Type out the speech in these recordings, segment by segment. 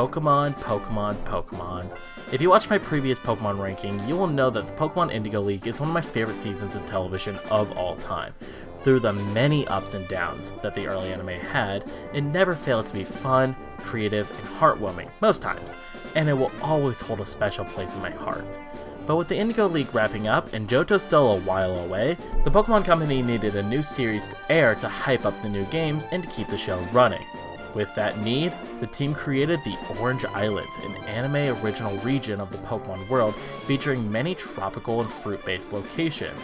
Pokemon, Pokemon, Pokemon. If you watched my previous Pokemon ranking, you will know that the Pokemon Indigo League is one of my favorite seasons of television of all time. Through the many ups and downs that the early anime had, it never failed to be fun, creative, and heartwarming most times, and it will always hold a special place in my heart. But with the Indigo League wrapping up and Johto still a while away, the Pokemon Company needed a new series to air to hype up the new games and to keep the show running. With that need, the team created the Orange Islands, an anime original region of the Pokemon world featuring many tropical and fruit-based locations.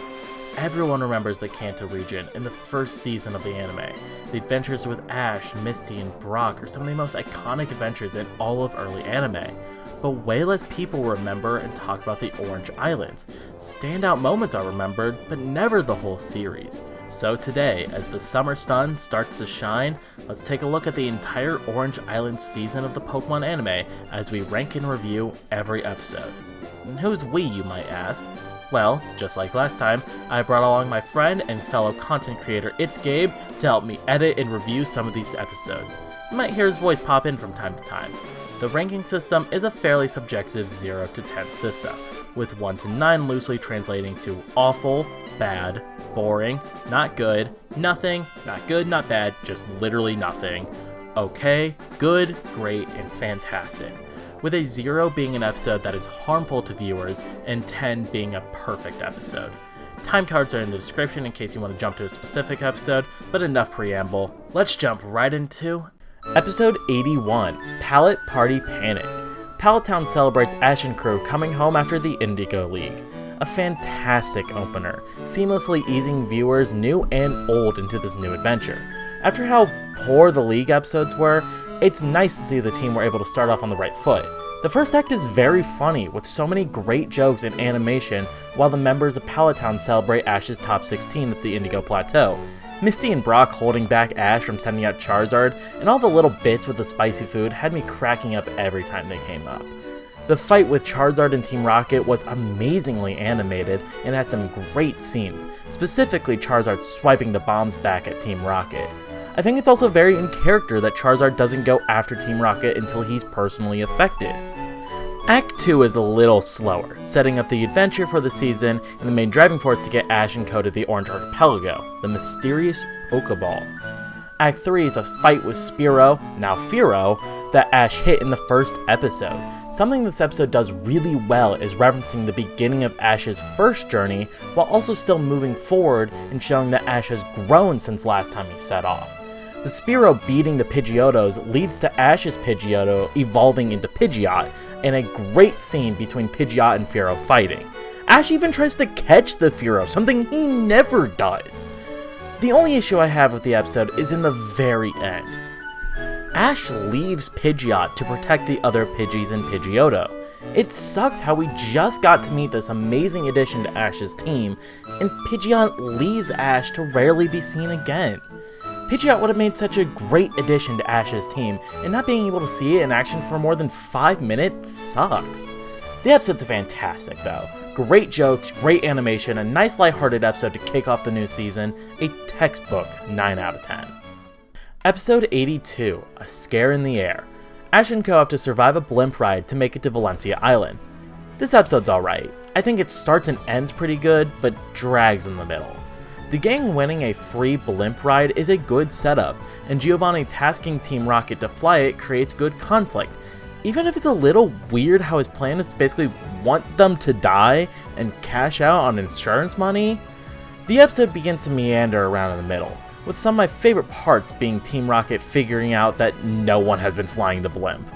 Everyone remembers the Kanto region in the first season of the anime. The adventures with Ash, Misty, and Brock are some of the most iconic adventures in all of early anime. But way less people remember and talk about the Orange Islands. Standout moments are remembered, but never the whole series. So today, as the summer sun starts to shine, let's take a look at the entire Orange Island season of the Pokemon anime as we rank and review every episode. And who's we, you might ask? Well, just like last time, I brought along my friend and fellow content creator It's Gabe to help me edit and review some of these episodes. You might hear his voice pop in from time to time. The ranking system is a fairly subjective 0 to 10 system, with 1 to 9 loosely translating to awful, bad, boring, not good, nothing, not good, not bad, just literally nothing, okay, good, great, and fantastic, with a 0 being an episode that is harmful to viewers and 10 being a perfect episode. Time cards are in the description in case you want to jump to a specific episode, but enough preamble, let's jump right into Episode 81, Pallet Party Panic. Pallet Town celebrates Ash and crew coming home after the Indigo League. A fantastic opener, seamlessly easing viewers new and old into this new adventure. After how poor the League episodes were, it's nice to see the team were able to start off on the right foot. The first act is very funny, with so many great jokes and animation while the members of Pallet Town celebrate Ash's top 16 at the Indigo Plateau. Misty and Brock holding back Ash from sending out Charizard, and all the little bits with the spicy food had me cracking up every time they came up. The fight with Charizard and Team Rocket was amazingly animated and had some great scenes, specifically Charizard swiping the bombs back at Team Rocket. I think it's also very in character that Charizard doesn't go after Team Rocket until he's personally affected. Act 2 is a little slower, setting up the adventure for the season and the main driving force to get Ash and Co to the Orange Archipelago, the mysterious Pokeball. Act 3 is a fight with Spearow, now Fearow, that Ash hit in the first episode. Something this episode does really well is referencing the beginning of Ash's first journey, while also still moving forward and showing that Ash has grown since last time he set off. The Spearow beating the Pidgeotos leads to Ash's Pidgeotto evolving into Pidgeot, and a great scene between Pidgeot and Fearow fighting. Ash even tries to catch the Fearow, something he never does. The only issue I have with the episode is in the very end. Ash leaves Pidgeot to protect the other Pidgeys and Pidgeotto. It sucks how we just got to meet this amazing addition to Ash's team, and Pidgeot leaves Ash to rarely be seen again. Pidgeot would have made such a great addition to Ash's team, and not being able to see it in action for more than 5 minutes sucks. The episode's fantastic though. Great jokes, great animation, a nice lighthearted episode to kick off the new season, a textbook 9 out of 10. Episode 82, A Scare in the Air. Ash and Co have to survive a blimp ride to make it to Valencia Island. This episode's alright. I think it starts and ends pretty good, but drags in the middle. The gang winning a free blimp ride is a good setup, and Giovanni tasking Team Rocket to fly it creates good conflict, even if it's a little weird how his plan is to basically want them to die and cash out on insurance money. The episode begins to meander around in the middle, with some of my favorite parts being Team Rocket figuring out that no one has been flying the blimp.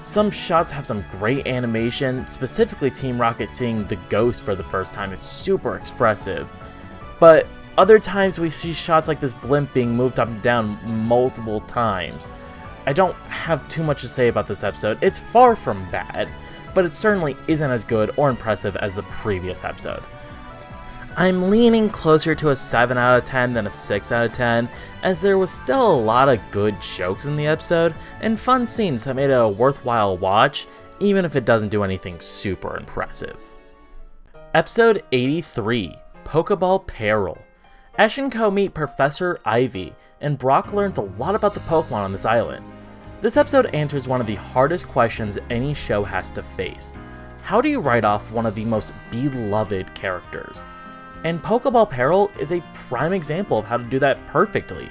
Some shots have some great animation, specifically Team Rocket seeing the ghost for the first time is super expressive, but other times we see shots like this blimp being moved up and down multiple times. I don't have too much to say about this episode. It's far from bad, but it certainly isn't as good or impressive as the previous episode. I'm leaning closer to a 7 out of 10 than a 6 out of 10, as there was still a lot of good jokes in the episode, and fun scenes that made it a worthwhile watch, even if it doesn't do anything super impressive. Episode 83, Pokeball Peril. Ash and Co meet Professor Ivy, and Brock learns a lot about the Pokemon on this island. This episode answers one of the hardest questions any show has to face. How do you write off one of the most beloved characters? And Pokeball Peril is a prime example of how to do that perfectly.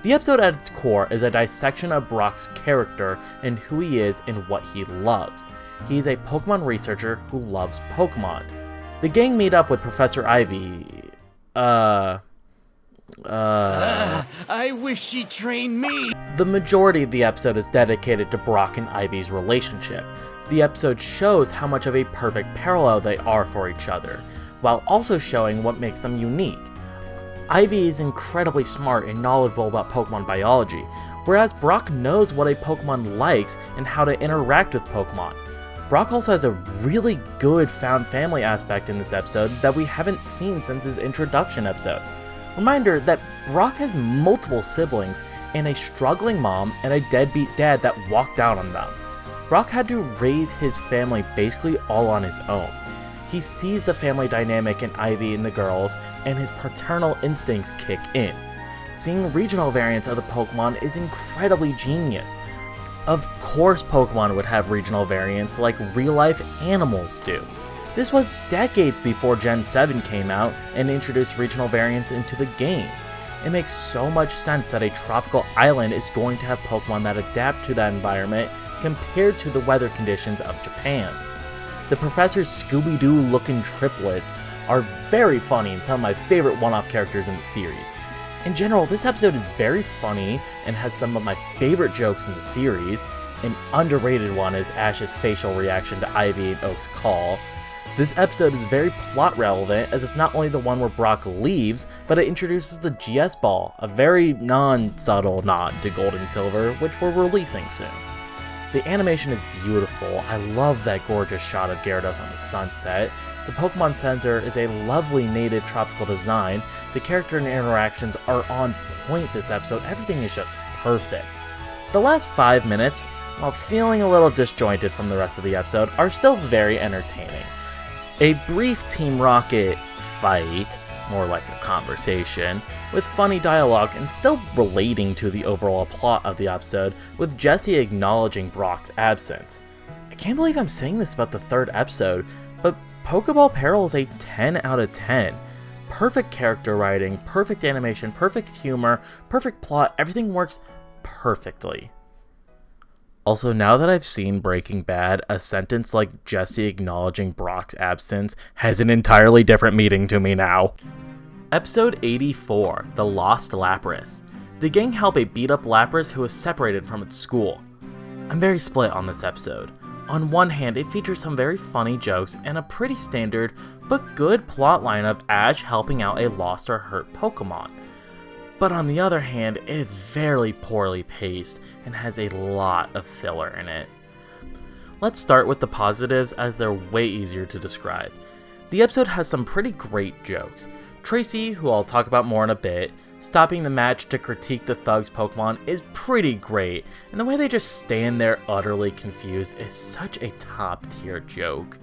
The episode at its core is a dissection of Brock's character and who he is and what he loves. He is a Pokemon researcher who loves Pokemon. The gang meet up with Professor Ivy. I wish she trained me. The majority of the episode is dedicated to Brock and Ivy's relationship. The episode shows how much of a perfect parallel they are for each other, while also showing what makes them unique. Ivy is incredibly smart and knowledgeable about Pokemon biology, whereas Brock knows what a Pokemon likes and how to interact with Pokemon. Brock also has a really good found family aspect in this episode that we haven't seen since his introduction episode. Reminder that Brock has multiple siblings and a struggling mom and a deadbeat dad that walked out on them. Brock had to raise his family basically all on his own. He sees the family dynamic in Ivy and the girls, and his paternal instincts kick in. Seeing regional variants of the Pokemon is incredibly genius. Of course Pokemon would have regional variants like real-life animals do. This was decades before Gen 7 came out and introduced regional variants into the games. It makes so much sense that a tropical island is going to have Pokemon that adapt to that environment compared to the weather conditions of Japan. The Professor's Scooby-Doo looking triplets are very funny and some of my favorite one-off characters in the series. In general, this episode is very funny and has some of my favorite jokes in the series. An underrated one is Ash's facial reaction to Ivy and Oak's call. This episode is very plot relevant as it's not only the one where Brock leaves, but it introduces the GS Ball, a very non-subtle nod to Gold and Silver, which we're releasing soon. The animation is beautiful. I love that gorgeous shot of Gyarados on the sunset. The Pokemon Center is a lovely native tropical design. The character and interactions are on point this episode. Everything is just perfect. The last 5 minutes, while feeling a little disjointed from the rest of the episode, are still very entertaining. A brief Team Rocket fight, more like a conversation, with funny dialogue and still relating to the overall plot of the episode, with Jessie acknowledging Brock's absence. I can't believe I'm saying this about the third episode, but Pokeball Peril is a 10 out of 10. Perfect character writing, perfect animation, perfect humor, perfect plot, everything works perfectly. Also, now that I've seen Breaking Bad, a sentence like Jessie acknowledging Brock's absence has an entirely different meaning to me now. Episode 84, The Lost Lapras. The gang help a beat-up Lapras who is separated from its school. I'm very split on this episode. On one hand, it features some very funny jokes and a pretty standard but good plotline of Ash helping out a lost or hurt Pokemon. But on the other hand, it is very poorly paced and has a lot of filler in it. Let's start with the positives as they're way easier to describe. The episode has some pretty great jokes. Tracy, who I'll talk about more in a bit, stopping the match to critique the Thugs Pokemon is pretty great, and the way they just stand there utterly confused is such a top tier joke.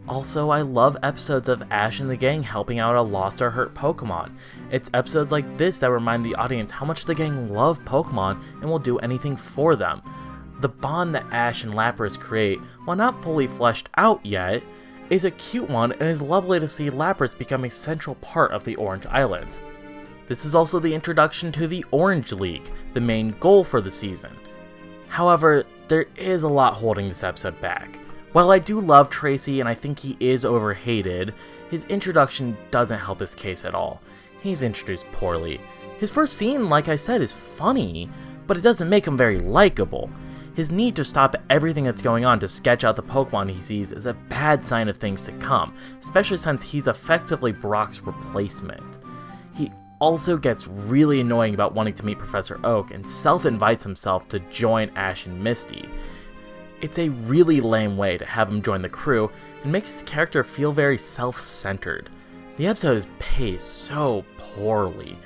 Also, I love episodes of Ash and the gang helping out a lost or hurt Pokemon. It's episodes like this that remind the audience how much the gang love Pokemon and will do anything for them. The bond that Ash and Lapras create, while not fully fleshed out yet, is a cute one and is lovely to see Lapras become a central part of the Orange Islands. This is also the introduction to the Orange League, the main goal for the season. However, there is a lot holding this episode back. While I do love Tracy and I think he is overhated, his introduction doesn't help his case at all. He's introduced poorly. His first scene, like I said, is funny, but it doesn't make him very likable. His need to stop everything that's going on to sketch out the Pokemon he sees is a bad sign of things to come, especially since he's effectively Brock's replacement. He also gets really annoying about wanting to meet Professor Oak and self-invites himself to join Ash and Misty. It's a really lame way to have him join the crew and makes his character feel very self-centered. The episode is paced so poorly.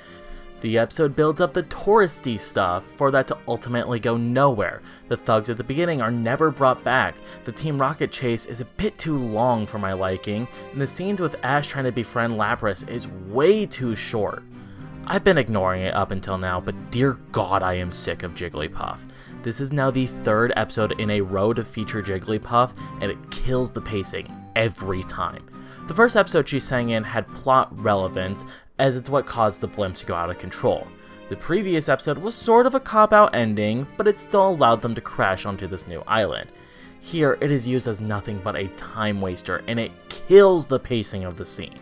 The episode builds up the touristy stuff for that to ultimately go nowhere. The thugs at the beginning are never brought back. The Team Rocket chase is a bit too long for my liking, and the scenes with Ash trying to befriend Lapras is way too short. I've been ignoring it up until now, but dear God, I am sick of Jigglypuff. This is now the third episode in a row to feature Jigglypuff, and it kills the pacing every time. The first episode she sang in had plot relevance, as it's what caused the blimps to go out of control. The previous episode was sort of a cop-out ending, but it still allowed them to crash onto this new island. Here, it is used as nothing but a time waster, and it kills the pacing of the scene.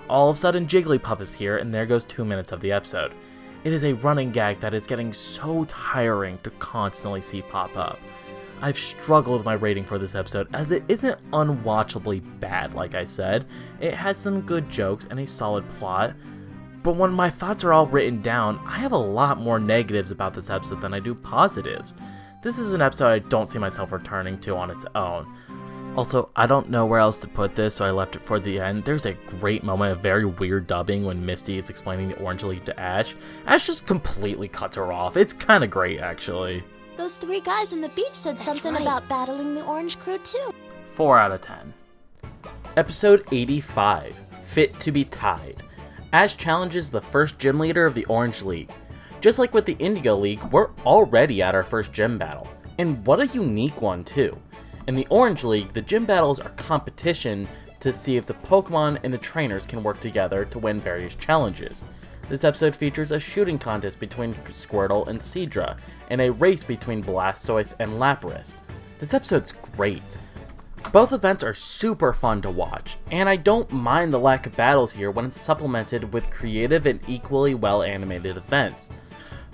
All of a sudden, Jigglypuff is here, and there goes 2 minutes of the episode. It is a running gag that is getting so tiring to constantly see pop up. I've struggled with my rating for this episode, as it isn't unwatchably bad, like I said. It has some good jokes and a solid plot, but when my thoughts are all written down, I have a lot more negatives about this episode than I do positives. This is an episode I don't see myself returning to on its own. Also, I don't know where else to put this, so I left it for the end. There's a great moment of very weird dubbing when Misty is explaining the Orange League to Ash. Ash just completely cuts her off. It's kinda great, actually. Those 3 guys on the beach said something about battling the Orange Crew too. 4 out of 10. Episode 85, Fit to be Tied. Ash challenges the first gym leader of the Orange League. Just like with the Indigo League, we're already at our first gym battle. And what a unique one too. In the Orange League, the gym battles are competition to see if the Pokemon and the trainers can work together to win various challenges. This episode features a shooting contest between Squirtle and Seadra, and a race between Blastoise and Lapras. This episode's great. Both events are super fun to watch, and I don't mind the lack of battles here when it's supplemented with creative and equally well animated events.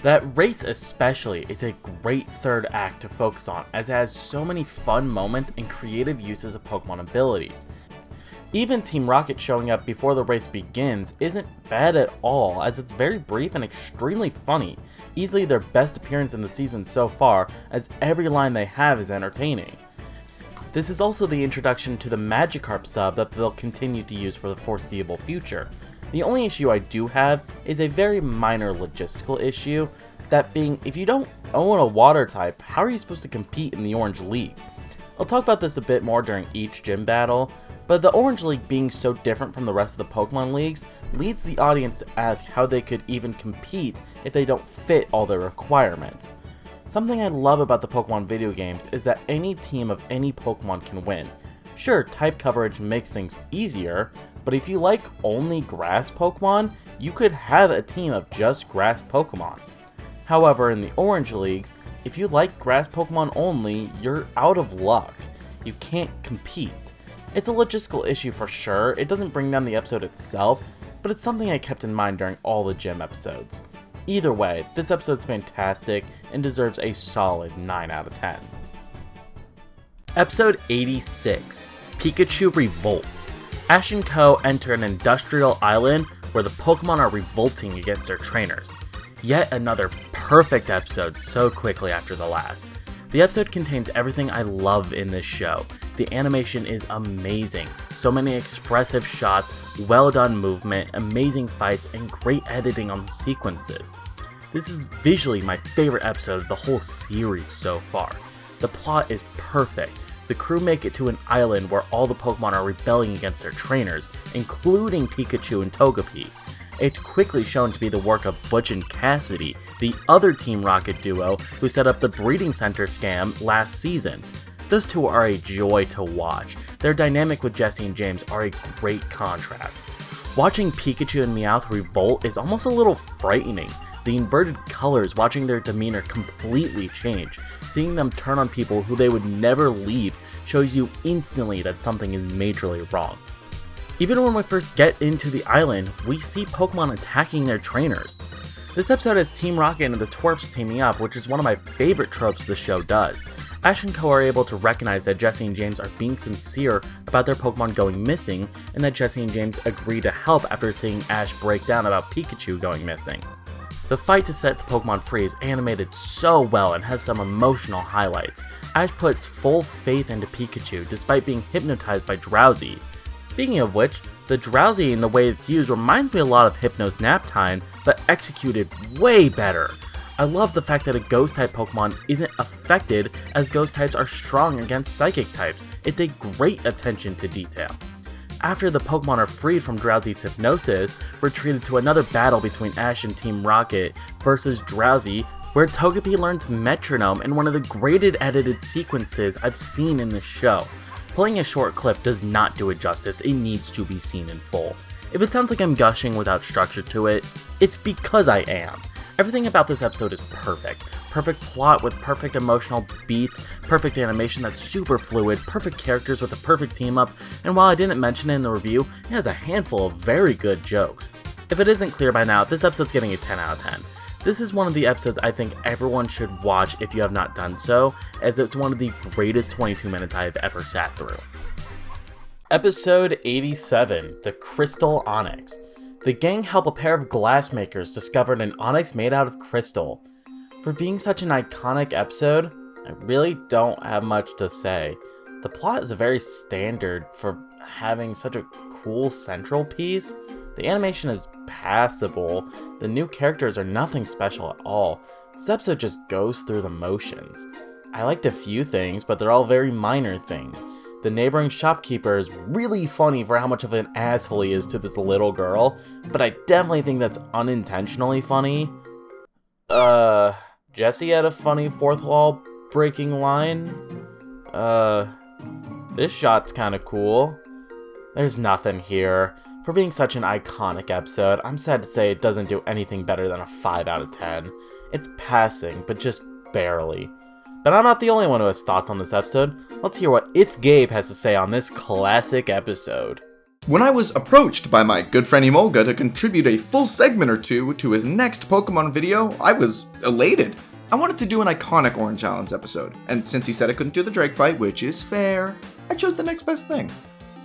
That race especially is a great third act to focus on, as it has so many fun moments and creative uses of Pokemon abilities. Even Team Rocket showing up before the race begins isn't bad at all, as it's very brief and extremely funny, easily their best appearance in the season so far, as every line they have is entertaining. This is also the introduction to the Magikarp sub that they'll continue to use for the foreseeable future. The only issue I do have is a very minor logistical issue, that being, if you don't own a water type, how are you supposed to compete in the Orange League? I'll talk about this a bit more during each gym battle, but the Orange League being so different from the rest of the Pokemon leagues leads the audience to ask how they could even compete if they don't fit all their requirements. Something I love about the Pokemon video games is that any team of any Pokemon can win. Sure, type coverage makes things easier, but if you like only grass Pokemon, you could have a team of just grass Pokemon. However, in the Orange Leagues, if you like grass Pokemon only, you're out of luck. You can't compete. It's a logistical issue for sure, it doesn't bring down the episode itself, but it's something I kept in mind during all the gym episodes. Either way, this episode's fantastic and deserves a solid 9 out of 10. Episode 86, Pikachu Revolts. Ash and Co. enter an industrial island where the Pokemon are revolting against their trainers. Yet another perfect episode so quickly after the last. The episode contains everything I love in this show. The animation is amazing. So many expressive shots, well done movement, amazing fights, and great editing on the sequences. This is visually my favorite episode of the whole series so far. The plot is perfect. The crew make it to an island where all the Pokemon are rebelling against their trainers, including Pikachu and Togepi. It's quickly shown to be the work of Butch and Cassidy, the other Team Rocket duo who set up the breeding center scam last season. Those two are a joy to watch. Their dynamic with Jessie and James are a great contrast. Watching Pikachu and Meowth revolt is almost a little frightening. The inverted colors, watching their demeanor completely change. Seeing them turn on people who they would never leave shows you instantly that something is majorly wrong. Even when we first get into the island, we see Pokemon attacking their trainers. This episode has Team Rocket and the Twerps teaming up, which is one of my favorite tropes the show does. Ash and Co. are able to recognize that Jessie and James are being sincere about their Pokemon going missing, and that Jessie and James agree to help after seeing Ash break down about Pikachu going missing. The fight to set the Pokemon free is animated so well and has some emotional highlights. Ash puts full faith into Pikachu despite being hypnotized by Drowsy. Speaking of which, the Drowsy and the way it's used reminds me a lot of Hypno's Nap Time, but executed way better. I love the fact that a Ghost type Pokemon isn't affected, as Ghost types are strong against Psychic types. It's a great attention to detail. After the Pokemon are freed from Drowsy's hypnosis, we're treated to another battle between Ash and Team Rocket versus Drowsy, where Togepi learns Metronome in one of the graded edited sequences I've seen in the show. Playing a short clip does not do it justice, it needs to be seen in full. If it sounds like I'm gushing without structure to it, it's because I am. Everything about this episode is perfect. Perfect plot with perfect emotional beats, perfect animation that's super fluid, perfect characters with a perfect team up, and while I didn't mention it in the review, it has a handful of very good jokes. If it isn't clear by now, this episode's getting a 10 out of 10. This is one of the episodes I think everyone should watch if you have not done so, as it's one of the greatest 22 minutes I have ever sat through. Episode 87, The Crystal Onix. The gang help a pair of glassmakers discover an Onix made out of crystal. For being such an iconic episode, I really don't have much to say. The plot is very standard for having such a cool central piece. The animation is passable, the new characters are nothing special at all. This episode just goes through the motions. I liked a few things, but they're all very minor things. The neighboring shopkeeper is really funny for how much of an asshole he is to this little girl, but I definitely think that's unintentionally funny. Jesse had a funny fourth wall breaking line. This shot's kinda cool. There's nothing here. For being such an iconic episode, I'm sad to say it doesn't do anything better than a 5 out of 10. It's passing, but just barely. But I'm not the only one who has thoughts on this episode. Let's hear what It's Gabe has to say on this classic episode. When I was approached by my good friend Emolga to contribute a full segment or two to his next Pokemon video, I was elated. I wanted to do an iconic Orange Islands episode, and since he said I couldn't do the Drake fight, which is fair, I chose the next best thing.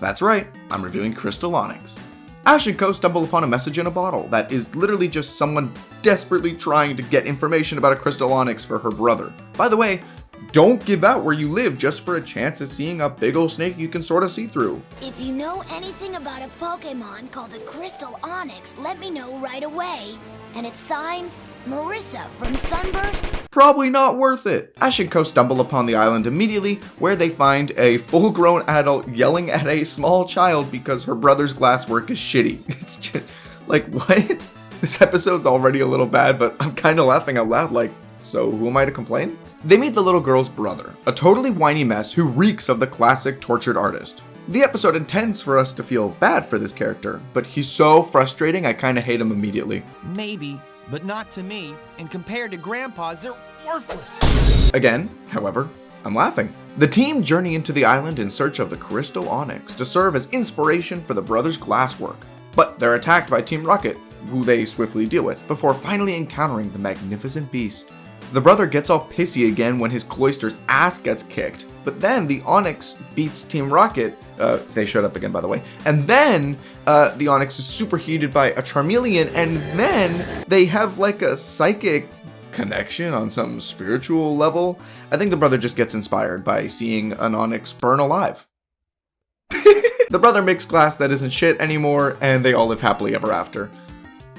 That's right, I'm reviewing Crystal Onix. Ash and Co stumble upon a message in a bottle that is literally just someone desperately trying to get information about a Crystal Onix for her brother. By the way, don't give out where you live just for a chance at seeing a big ol' snake you can sort of see through. If you know anything about a Pokemon called the Crystal Onix, let me know right away. And it's signed, Marissa from Sunburst. Probably not worth it. Ash and Co stumble upon the island immediately, where they find a full-grown adult yelling at a small child because her brother's glasswork is shitty. It's just, like, what? This episode's already a little bad, but I'm kind of laughing out loud like, so who am I to complain? They meet the little girl's brother, a totally whiny mess who reeks of the classic tortured artist. The episode intends for us to feel bad for this character, but he's so frustrating I kinda hate him immediately. Maybe, but not to me, and compared to Grandpa's, they're worthless. Again, however, I'm laughing. The team journey into the island in search of the Crystal Onix to serve as inspiration for the brothers' glasswork. But they're attacked by Team Rocket, who they swiftly deal with, before finally encountering the magnificent beast. The brother gets all pissy again when his Cloyster's ass gets kicked, but then the Onix beats Team Rocket, they showed up again by the way, and then the Onix is superheated by a Charmeleon, and then they have like a psychic connection on some spiritual level. I think the brother just gets inspired by seeing an Onix burn alive. The brother makes glass that isn't shit anymore, and they all live happily ever after.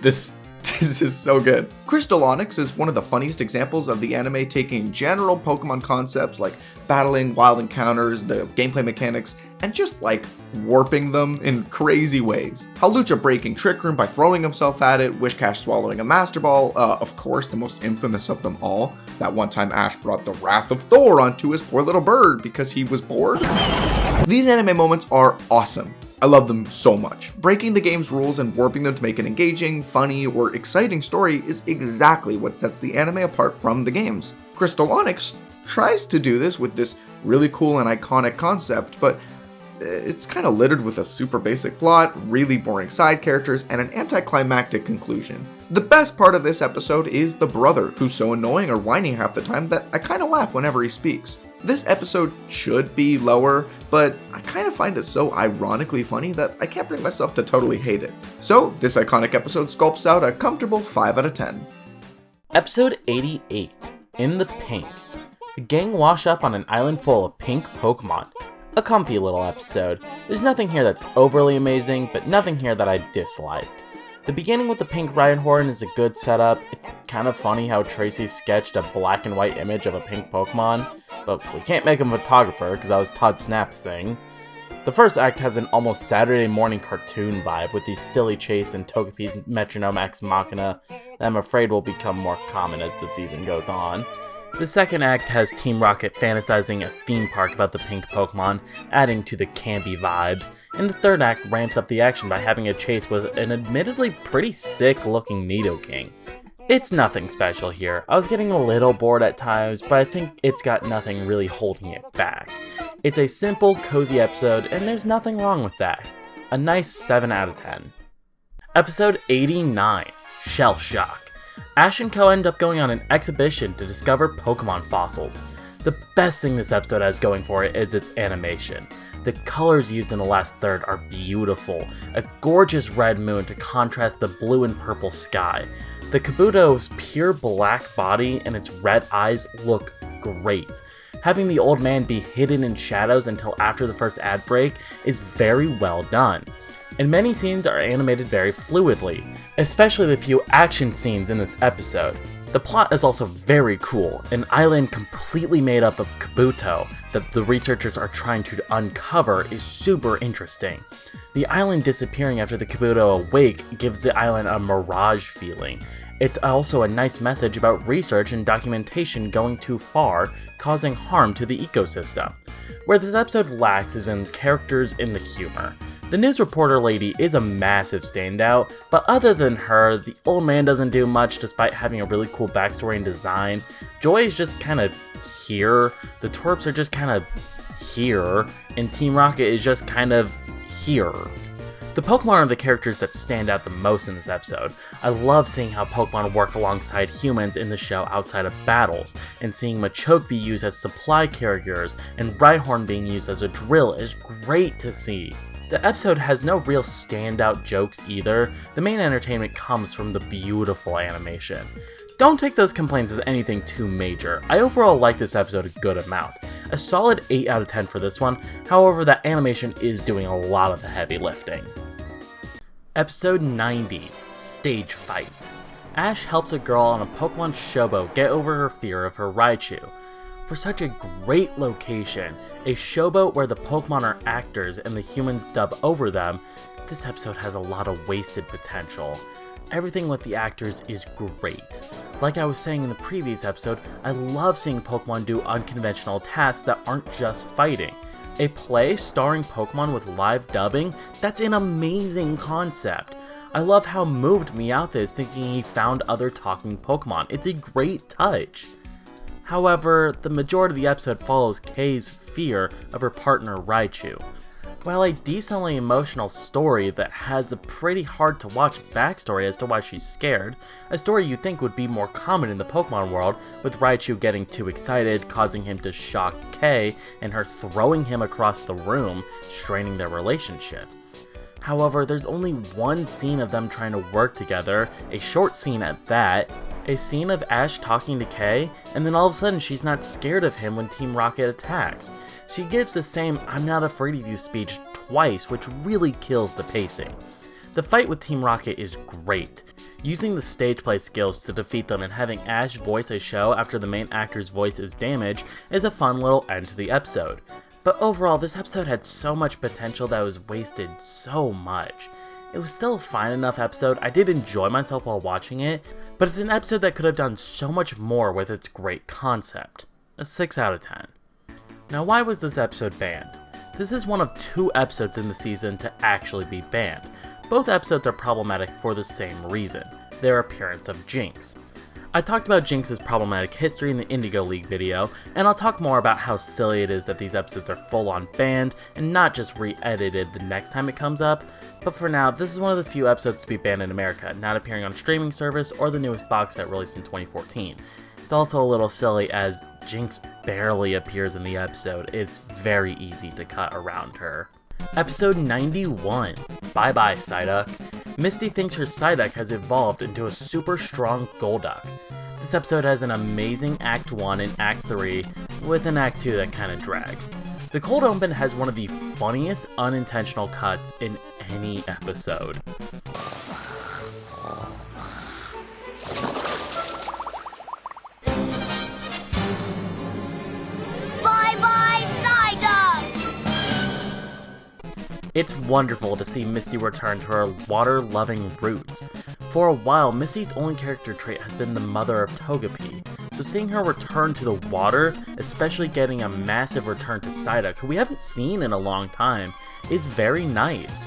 This is so good. Crystal Onix is one of the funniest examples of the anime taking general Pokemon concepts like battling, wild encounters, the gameplay mechanics, and just like warping them in crazy ways. Hawlucha breaking Trick Room by throwing himself at it, Wishcash swallowing a Master Ball, of course the most infamous of them all, that one time Ash brought the Wrath of Thor onto his poor little bird because he was bored. These anime moments are awesome. I love them so much. Breaking the game's rules and warping them to make an engaging, funny, or exciting story is exactly what sets the anime apart from the games. Crystal Onix tries to do this with this really cool and iconic concept, but it's kind of littered with a super basic plot, really boring side characters, and an anticlimactic conclusion. The best part of this episode is the brother, who's so annoying or whiny half the time that I kind of laugh whenever he speaks. This episode should be lower, but I kind of find it so ironically funny that I can't bring myself to totally hate it. So this iconic episode sculpts out a comfortable 5 out of 10. Episode 88, In the Pink. The gang wash up on an island full of pink Pokemon. A comfy little episode. There's nothing here that's overly amazing, but nothing here that I disliked. The beginning with the pink Rhyhorn is a good setup. It's kind of funny how Tracy sketched a black and white image of a pink Pokemon, but we can't make him a photographer because that was Todd Snap's thing. The first act has an almost Saturday morning cartoon vibe with the silly chase and Togepi's metronome ex machina that I'm afraid will become more common as the season goes on. The second act has Team Rocket fantasizing a theme park about the pink Pokemon, adding to the campy vibes, and the third act ramps up the action by having a chase with an admittedly pretty sick looking Nidoking. It's nothing special here. I was getting a little bored at times, but I think it's got nothing really holding it back. It's a simple, cozy episode, and there's nothing wrong with that. A nice 7 out of 10. Episode 89, Shell Shock. Ash and Co end up going on an exhibition to discover Pokemon fossils. The best thing this episode has going for it is its animation. The colors used in the last third are beautiful, a gorgeous red moon to contrast the blue and purple sky. The Kabuto's pure black body and its red eyes look great. Having the old man be hidden in shadows until after the first ad break is very well done. And many scenes are animated very fluidly, especially the few action scenes in this episode. The plot is also very cool, an island completely made up of Kabuto that the researchers are trying to uncover is super interesting. The island disappearing after the Kabuto awake gives the island a mirage feeling. It's also a nice message about research and documentation going too far, causing harm to the ecosystem. Where this episode lacks is in characters and the humor. The news reporter lady is a massive standout, but other than her, the old man doesn't do much despite having a really cool backstory and design. Joy is just kinda here, the twerps are just kinda here, and Team Rocket is just kind of here. The Pokemon are the characters that stand out the most in this episode. I love seeing how Pokemon work alongside humans in the show outside of battles, and seeing Machoke be used as supply carriers and Rhyhorn being used as a drill is great to see. The episode has no real standout jokes either. The main entertainment comes from the beautiful animation. Don't take those complaints as anything too major. I overall like this episode a good amount. A solid 8 out of 10 for this one, however that animation is doing a lot of the heavy lifting. Episode 90, Stage Fight. Ash helps a girl on a Pokemon showboat get over her fear of her Raichu. For such a great location, a showboat where the Pokemon are actors and the humans dub over them, this episode has a lot of wasted potential. Everything with the actors is great. Like I was saying in the previous episode, I love seeing Pokemon do unconventional tasks that aren't just fighting. A play starring Pokemon with live dubbing? That's an amazing concept. I love how moved Meowth is thinking he found other talking Pokemon. It's a great touch. However, the majority of the episode follows Kay's fear of her partner Raichu. While a decently emotional story that has a pretty hard to watch backstory as to why she's scared, a story you think would be more common in the Pokemon world, with Raichu getting too excited, causing him to shock Kay, and her throwing him across the room, straining their relationship. However, there's only one scene of them trying to work together, a short scene at that, a scene of Ash talking to Kay, and then all of a sudden she's not scared of him when Team Rocket attacks. She gives the same "I'm not afraid of you" speech twice, which really kills the pacing. The fight with Team Rocket is great. Using the stage play skills to defeat them and having Ash voice a show after the main actor's voice is damaged is a fun little end to the episode. But overall, this episode had so much potential that was wasted so much. It was still a fine enough episode. I did enjoy myself while watching it, but it's an episode that could have done so much more with its great concept. A 6 out of 10. Now, why was this episode banned? This is one of 2 episodes in the season to actually be banned. Both episodes are problematic for the same reason, their appearance of Jinx. I talked about Jinx's problematic history in the Indigo League video, and I'll talk more about how silly it is that these episodes are full on banned and not just re-edited the next time it comes up, but for now, this is one of the few episodes to be banned in America, not appearing on streaming service or the newest box set released in 2014. It's also a little silly as Jinx barely appears in the episode. It's very easy to cut around her. Episode 91, Bye Bye Psyduck. Misty thinks her Psyduck has evolved into a super strong Golduck. This episode has an amazing Act 1 and Act 3, with an Act 2 that kinda drags. The cold open has one of the funniest unintentional cuts in any episode. It's wonderful to see Misty return to her water-loving roots. For a while, Misty's only character trait has been the mother of Togepi, so seeing her return to the water, especially getting a massive return to Psyduck, who we haven't seen in a long time, is very nice.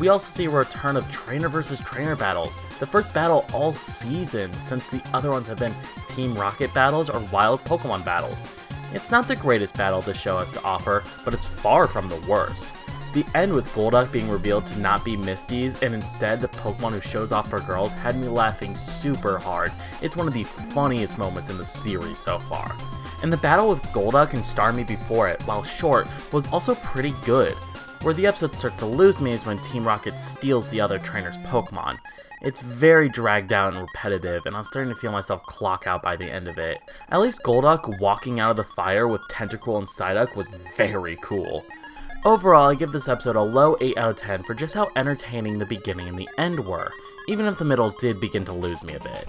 We also see a return of trainer versus trainer battles, the first battle all season since the other ones have been Team Rocket battles or wild Pokemon battles. It's not the greatest battle the show has to offer, but it's far from the worst. The end with Golduck being revealed to not be Misty's and instead the Pokemon who shows off for girls had me laughing super hard. It's one of the funniest moments in the series so far. And the battle with Golduck and Starmie before it, while short, was also pretty good. Where the episode starts to lose me is when Team Rocket steals the other trainer's Pokemon. It's very dragged out and repetitive, and I'm starting to feel myself clock out by the end of it. At least Golduck walking out of the fire with Tentacool and Psyduck was very cool. Overall, I give this episode a low 8 out of 10 for just how entertaining the beginning and the end were, even if the middle did begin to lose me a bit.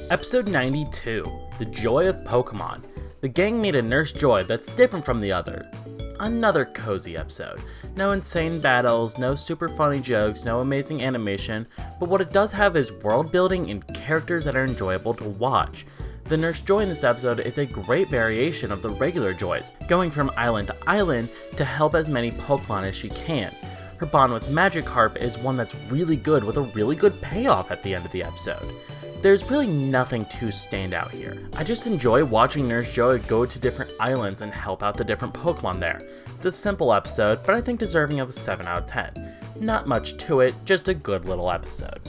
Episode 92, The Joy of Pokemon. The gang made a Nurse Joy that's different from the other. Another cozy episode. No insane battles, no super funny jokes, no amazing animation, but what it does have is world building and characters that are enjoyable to watch. The Nurse Joy in this episode is a great variation of the regular Joys, going from island to island to help as many Pokemon as she can. Her bond with Magikarp is one that's really good with a really good payoff at the end of the episode. There's really nothing to stand out here. I just enjoy watching Nurse Joy go to different islands and help out the different Pokemon there. It's a simple episode, but I think deserving of a 7 out of 10. Not much to it, just a good little episode.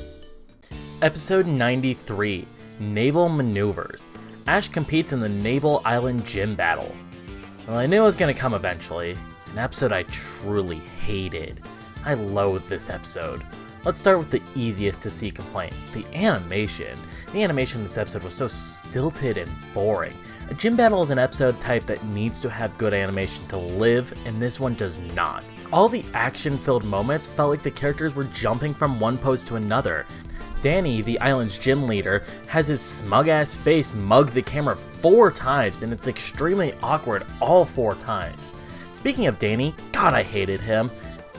Episode 93, Naval Maneuvers. Ash competes in the Naval Island Gym Battle. Well, I knew it was going to come eventually. An episode I truly hated. I loathe this episode. Let's start with the easiest to see complaint, the animation. The animation in this episode was so stilted and boring. A gym battle is an episode type that needs to have good animation to live, and this one does not. All the action-filled moments felt like the characters were jumping from one pose to another. Danny, the island's gym leader, has his smug-ass face mug the camera 4 times, and it's extremely awkward all 4 times. Speaking of Danny, God, I hated him.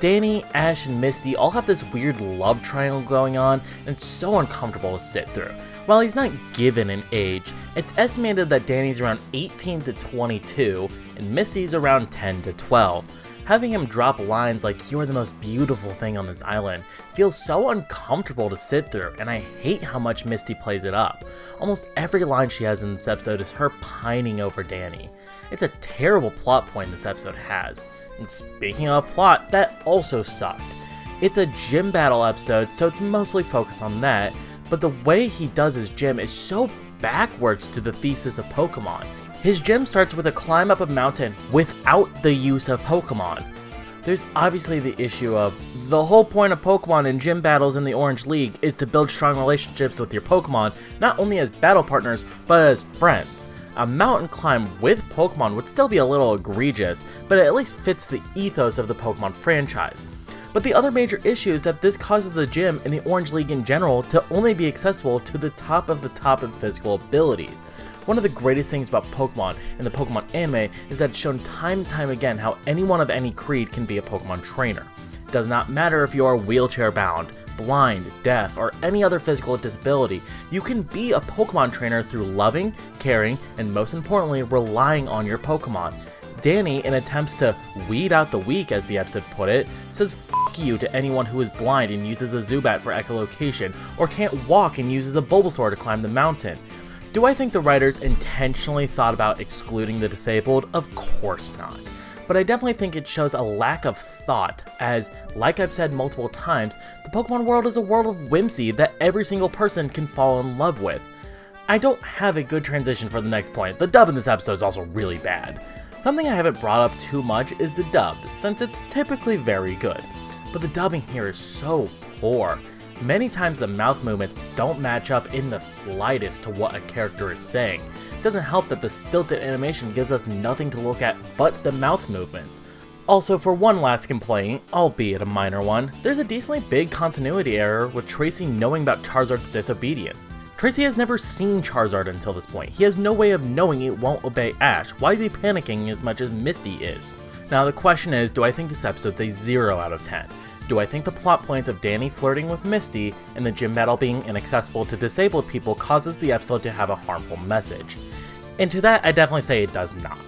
Danny, Ash, and Misty all have this weird love triangle going on, and it's so uncomfortable to sit through. While he's not given an age, it's estimated that Danny's around 18 to 22, and Misty's around 10 to 12. Having him drop lines like "you're the most beautiful thing on this island" feels so uncomfortable to sit through, and I hate how much Misty plays it up. Almost every line she has in this episode is her pining over Danny. It's a terrible plot point this episode has. And speaking of plot, that also sucked. It's a gym battle episode, so it's mostly focused on that, but the way he does his gym is so backwards to the thesis of Pokemon. His gym starts with a climb up a mountain without the use of Pokemon. There's obviously the issue of, the whole point of Pokemon and gym battles in the Orange League is to build strong relationships with your Pokemon, not only as battle partners, but as friends. A mountain climb with Pokemon would still be a little egregious, but it at least fits the ethos of the Pokemon franchise. But the other major issue is that this causes the gym and the Orange League in general to only be accessible to the top in physical abilities. One of the greatest things about Pokemon and the Pokemon anime is that it's shown time and time again how anyone of any creed can be a Pokemon trainer. It does not matter if you are wheelchair bound, blind, deaf, or any other physical disability, you can be a Pokemon trainer through loving, caring, and most importantly, relying on your Pokemon. Danny, in attempts to weed out the weak, as the episode put it, says "f*** you" to anyone who is blind and uses a Zubat for echolocation, or can't walk and uses a Bulbasaur to climb the mountain. Do I think the writers intentionally thought about excluding the disabled? Of course not. But I definitely think it shows a lack of thought, as, like I've said multiple times, the Pokemon world is a world of whimsy that every single person can fall in love with. I don't have a good transition for the next point. The dub in this episode is also really bad. Something I haven't brought up too much is the dub, since it's typically very good. But the dubbing here is so poor. Many times the mouth movements don't match up in the slightest to what a character is saying. It doesn't help that the stilted animation gives us nothing to look at but the mouth movements. Also, for one last complaint, albeit a minor one, there's a decently big continuity error with Tracy knowing about Charizard's disobedience. Tracy has never seen Charizard until this point. He has no way of knowing it won't obey Ash. Why is he panicking as much as Misty is? Now the question is, do I think this episode's a 0 out of 10? Do I think the plot points of Danny flirting with Misty and the gym battle being inaccessible to disabled people causes the episode to have a harmful message? And to that, I definitely say it does not.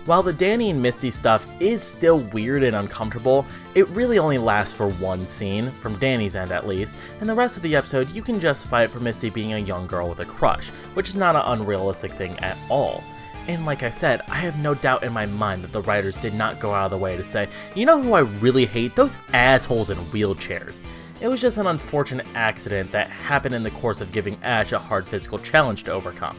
While the Danny and Misty stuff is still weird and uncomfortable, it really only lasts for one scene, from Danny's end at least, and the rest of the episode you can justify it for Misty being a young girl with a crush, which is not an unrealistic thing at all. And like I said, I have no doubt in my mind that the writers did not go out of the way to say, you know who I really hate? Those assholes in wheelchairs. It was just an unfortunate accident that happened in the course of giving Ash a hard physical challenge to overcome.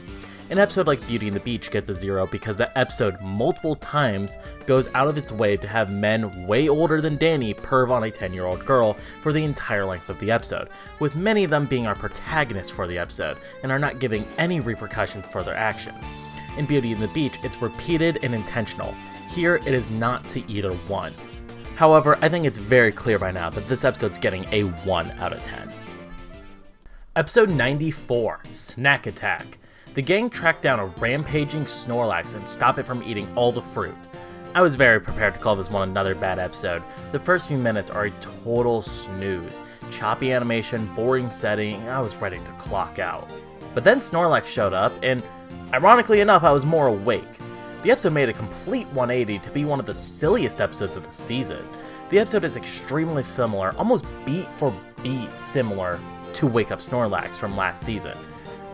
An episode like Beauty and the Beach gets a 0 because the episode multiple times goes out of its way to have men way older than Danny perv on a 10-year-old girl for the entire length of the episode, with many of them being our protagonists for the episode and are not giving any repercussions for their actions. In Beauty and the Beach, it's repeated and intentional. Here, it is not to either one. However, I think it's very clear by now that this episode's getting a 1 out of 10. Episode 94, Snack Attack. The gang track down a rampaging Snorlax and stop it from eating all the fruit. I was very prepared to call this one another bad episode. The first few minutes are a total snooze. Choppy animation, boring setting, I was ready to clock out. But then Snorlax showed up, and ironically enough, I was more awake. The episode made a complete 180 to be one of the silliest episodes of the season. The episode is extremely similar, almost beat for beat similar to Wake Up Snorlax from last season.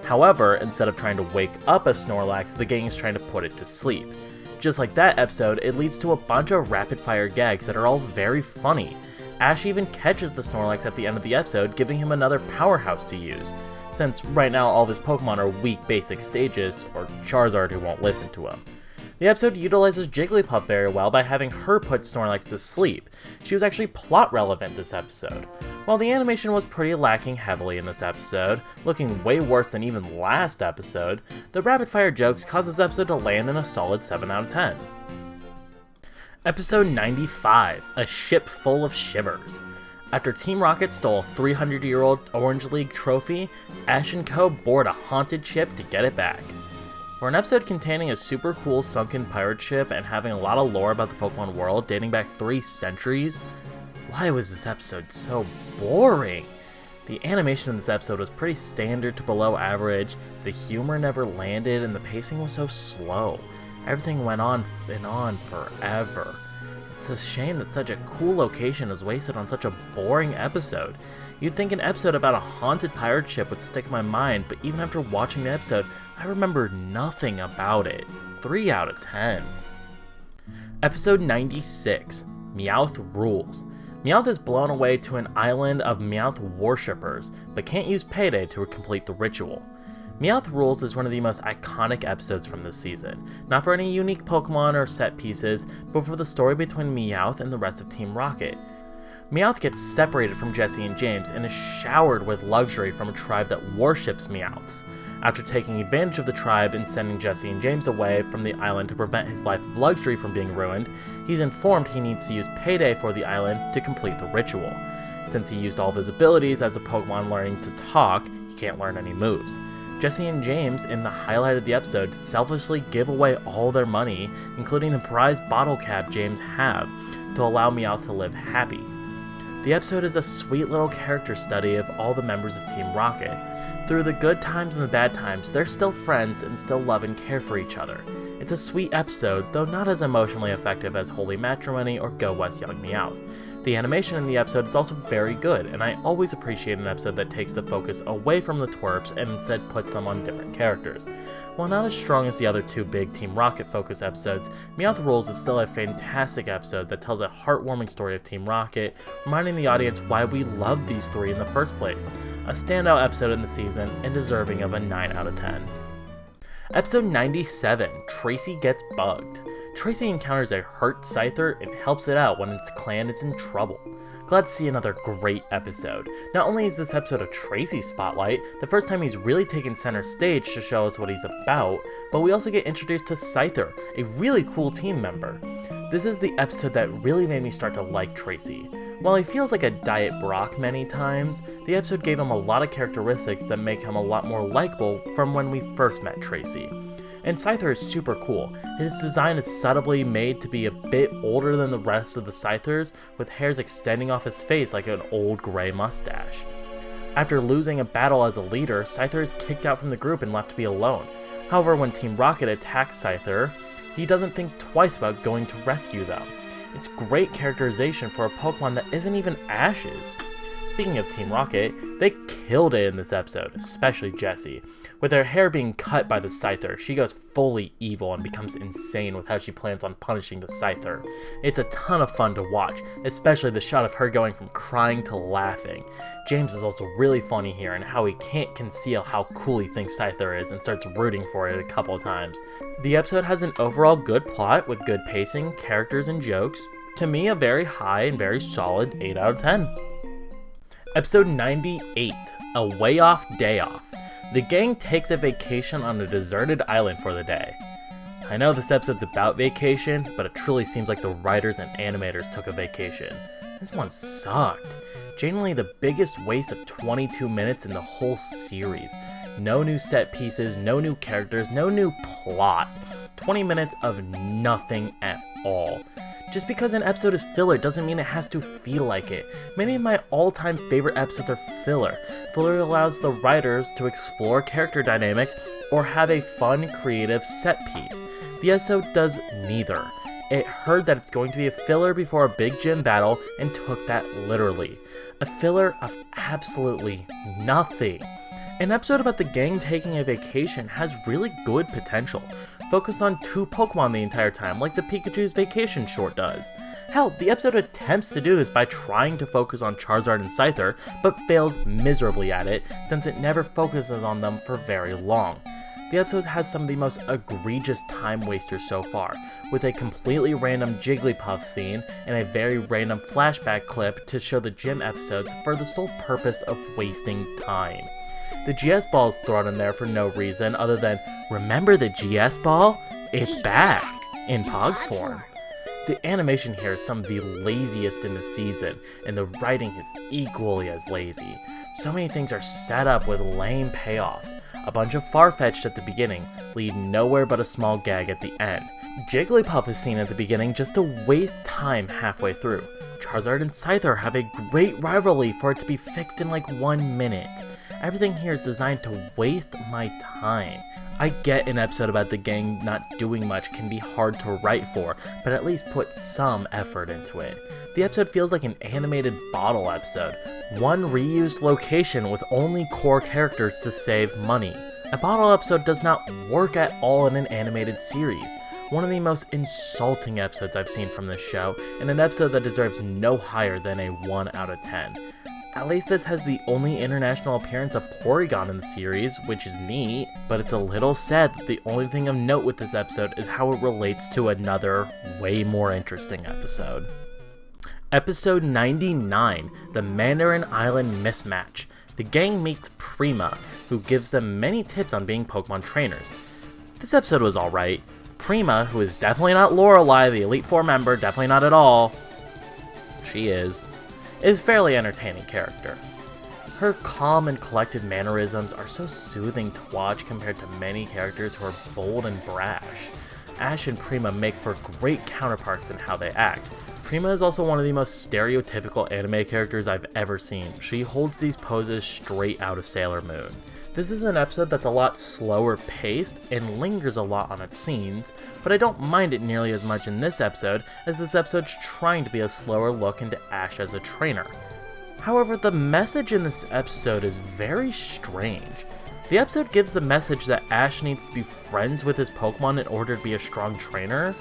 However, instead of trying to wake up a Snorlax, the gang is trying to put it to sleep. Just like that episode, it leads to a bunch of rapid-fire gags that are all very funny. Ash even catches the Snorlax at the end of the episode, giving him another powerhouse to use, since right now all of his Pokemon are weak basic stages, or Charizard who won't listen to him. The episode utilizes Jigglypuff very well by having her put Snorlax to sleep. She was actually plot relevant this episode. While the animation was pretty lacking heavily in this episode, looking way worse than even last episode, the rapid fire jokes caused this episode to land in a solid 7 out of 10. Episode 95, A Ship Full of Shivers. After Team Rocket stole a 300-year-old Orange League trophy, Ash and Co. board a haunted ship to get it back. For an episode containing a super cool sunken pirate ship and having a lot of lore about the Pokemon world dating back 3 centuries, why was this episode so boring? The animation in this episode was pretty standard to below average, the humor never landed, and the pacing was so slow. Everything went on and on forever. It's a shame that such a cool location is wasted on such a boring episode. You'd think an episode about a haunted pirate ship would stick in my mind, but even after watching the episode, I remember nothing about it. 3 out of 10. Episode 96, Meowth Rules. Meowth is blown away to an island of Meowth worshippers, but can't use Payday to complete the ritual. Meowth Rules is one of the most iconic episodes from this season, not for any unique Pokemon or set pieces, but for the story between Meowth and the rest of Team Rocket. Meowth gets separated from Jessie and James and is showered with luxury from a tribe that worships Meowths. After taking advantage of the tribe and sending Jessie and James away from the island to prevent his life of luxury from being ruined, he's informed he needs to use Payday for the island to complete the ritual. Since he used all of his abilities as a Pokemon learning to talk, he can't learn any moves. Jessie and James, in the highlight of the episode, selfishly give away all their money, including the prized bottle cap James have, to allow Meowth to live happy. The episode is a sweet little character study of all the members of Team Rocket. Through the good times and the bad times, they're still friends and still love and care for each other. It's a sweet episode, though not as emotionally effective as Holy Matrimony or Go West Young Meowth. The animation in the episode is also very good, and I always appreciate an episode that takes the focus away from the twerps and instead puts them on different characters. While not as strong as the other 2 big Team Rocket focused episodes, Meowth Rules is still a fantastic episode that tells a heartwarming story of Team Rocket, reminding the audience why we loved these 3 in the first place. A standout episode in the season and deserving of a 9 out of 10. Episode 97, Tracy Gets Bugged. Tracy encounters a hurt Scyther and helps it out when its clan is in trouble. Glad to see another great episode. Not only is this episode a Tracy spotlight, the first time he's really taken center stage to show us what he's about, but we also get introduced to Scyther, a really cool team member. This is the episode that really made me start to like Tracy. While he feels like a Diet Brock many times, the episode gave him a lot of characteristics that make him a lot more likable from when we first met Tracy. and Scyther is super cool. His design is subtly made to be a bit older than the rest of the Scythers, with hairs extending off his face like an old gray mustache. After losing a battle as a leader, Scyther is kicked out from the group and left to be alone. However, when Team Rocket attacks Scyther, he doesn't think twice about going to rescue them. It's great characterization for a Pokemon that isn't even Ash's. Speaking of Team Rocket, they killed it in this episode, especially Jessie. With her hair being cut by the Scyther, she goes fully evil and becomes insane with how she plans on punishing the Scyther. It's a ton of fun to watch, especially the shot of her going from crying to laughing. James is also really funny here in how he can't conceal how cool he thinks Scyther is and starts rooting for it a couple of times. The episode has an overall good plot with good pacing, characters, and jokes. To me, a very high and very solid 8 out of 10. Episode 98, A Way Off Day Off. The gang takes a vacation on a deserted island for the day. I know this episode's about vacation, but it truly seems like the writers and animators took a vacation. This one sucked. Genuinely the biggest waste of 22 minutes in the whole series. No new set pieces, no new characters, no new plot. 20 minutes of nothing at all. Just because an episode is filler doesn't mean it has to feel like it. Many of my all-time favorite episodes are filler. Filler allows the writers to explore character dynamics or have a fun, creative set piece. The episode does neither. It heard that it's going to be a filler before a big gym battle and took that literally. A filler of absolutely nothing. An episode about the gang taking a vacation has really good potential. Focus on 2 Pokemon the entire time, like the Pikachu's Vacation short does. Hell, the episode attempts to do this by trying to focus on Charizard and Scyther, but fails miserably at it, since it never focuses on them for very long. The episode has some of the most egregious time wasters so far, with a completely random Jigglypuff scene and a very random flashback clip to show the gym episodes for the sole purpose of wasting time. The GS ball is thrown in there for no reason other than, remember the GS ball? It's back, in Pog form. The animation here is some of the laziest in the season, and the writing is equally as lazy. So many things are set up with lame payoffs. A bunch of Farfetch'd at the beginning, lead nowhere but a small gag at the end. Jigglypuff is seen at the beginning just to waste time halfway through. Charizard and Scyther have a great rivalry for it to be fixed in like 1 minute. Everything here is designed to waste my time. I get an episode about the gang not doing much can be hard to write for, but at least put some effort into it. The episode feels like an animated bottle episode. One reused location with only core characters to save money. A bottle episode does not work at all in an animated series. One of the most insulting episodes I've seen from this show, and an episode that deserves no higher than a 1 out of 10. At least this has the only international appearance of Porygon in the series, which is neat, but it's a little sad that the only thing of note with this episode is how it relates to another, way more interesting episode. Episode 99, The Mandarin Island Mismatch. The gang meets Prima, who gives them many tips on being Pokemon trainers. This episode was alright. Prima, who is definitely not Lorelei, the Elite Four member, definitely not at all. She is fairly entertaining character. Her calm and collected mannerisms are so soothing to watch compared to many characters who are bold and brash. Ash and Prima make for great counterparts in how they act. Prima is also one of the most stereotypical anime characters I've ever seen. She holds these poses straight out of Sailor Moon. This is an episode that's a lot slower paced and lingers a lot on its scenes, but I don't mind it nearly as much in this episode as this episode's trying to be a slower look into Ash as a trainer. However, the message in this episode is very strange. The episode gives the message that Ash needs to be friends with his Pokemon in order to be a strong trainer.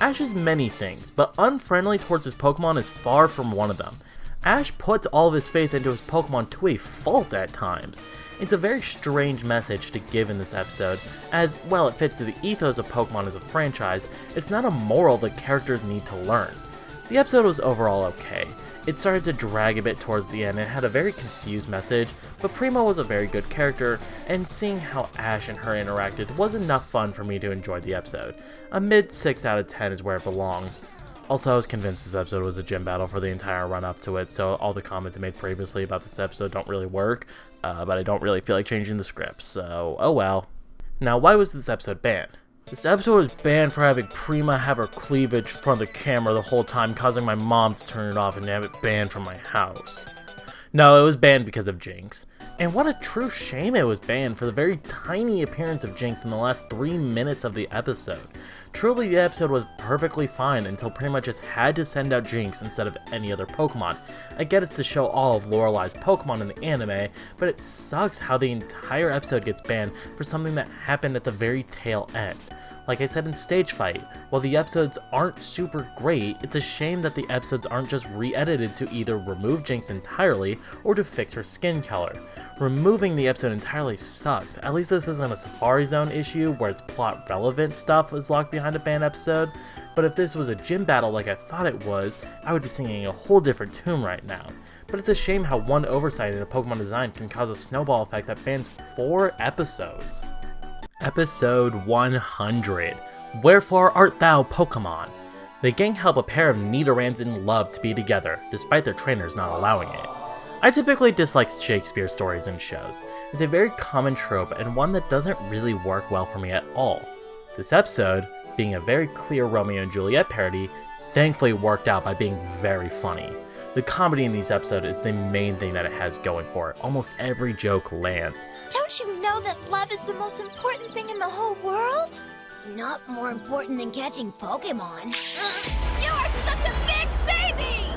Ash is many things, but unfriendly towards his Pokemon is far from one of them. Ash puts all of his faith into his Pokemon to a fault at times. It's a very strange message to give in this episode, as, while it fits to the ethos of Pokemon as a franchise, it's not a moral that characters need to learn. The episode was overall okay. It started to drag a bit towards the end and had a very confused message, but Prima was a very good character, and seeing how Ash and her interacted was enough fun for me to enjoy the episode. A mid 6 out of 10 is where it belongs. Also, I was convinced this episode was a gym battle for the entire run up to it, so all the comments I made previously about this episode don't really work, but I don't really feel like changing the script, so oh well. Now, why was this episode banned? This episode was banned for having Prima have her cleavage in front of the camera the whole time, causing my mom to turn it off and have it banned from my house. No, it was banned because of Jinx. And what a true shame it was banned for the very tiny appearance of Jinx in the last 3 minutes of the episode. Truly, the episode was perfectly fine until pretty much just had to send out Jinx instead of any other Pokemon. I get it's to show all of Lorelei's Pokemon in the anime, but it sucks how the entire episode gets banned for something that happened at the very tail end. Like I said in Stage Fight, while the episodes aren't super great, it's a shame that the episodes aren't just re-edited to either remove Jinx entirely or to fix her skin color. Removing the episode entirely sucks. At least this isn't a Safari Zone issue where it's plot relevant stuff is locked behind a banned episode, but if this was a gym battle like I thought it was, I would be singing a whole different tune right now. But it's a shame how one oversight in a Pokemon design can cause a snowball effect that bans 4 episodes. Episode 100. Wherefore art thou, Pokemon? The gang help a pair of Nidorans in love to be together, despite their trainers not allowing it. I typically dislike Shakespeare stories and shows. It's a very common trope and one that doesn't really work well for me at all. This episode, being a very clear Romeo and Juliet parody, thankfully worked out by being very funny. The comedy in these episodes is the main thing that it has going for it. Almost every joke lands. Don't you know that love is the most important thing in the whole world? Not more important than catching Pokemon. You are such a big baby!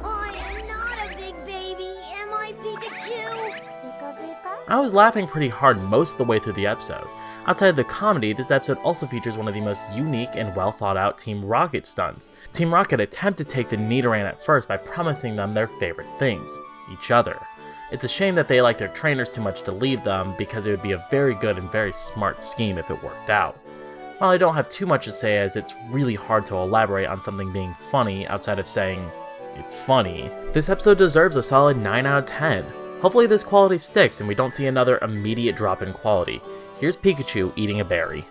I am not a big baby, am I, Pikachu? Pika pika? I was laughing pretty hard most of the way through the episode. Outside of the comedy, this episode also features one of the most unique and well thought out Team Rocket stunts. Team Rocket attempt to take the Nidoran at first by promising them their favorite things, each other. It's a shame that they like their trainers too much to leave them, because it would be a very good and very smart scheme if it worked out. While I don't have too much to say, as it's really hard to elaborate on something being funny outside of saying it's funny, this episode deserves a solid 9 out of 10. Hopefully this quality sticks and we don't see another immediate drop in quality. Here's Pikachu eating a berry.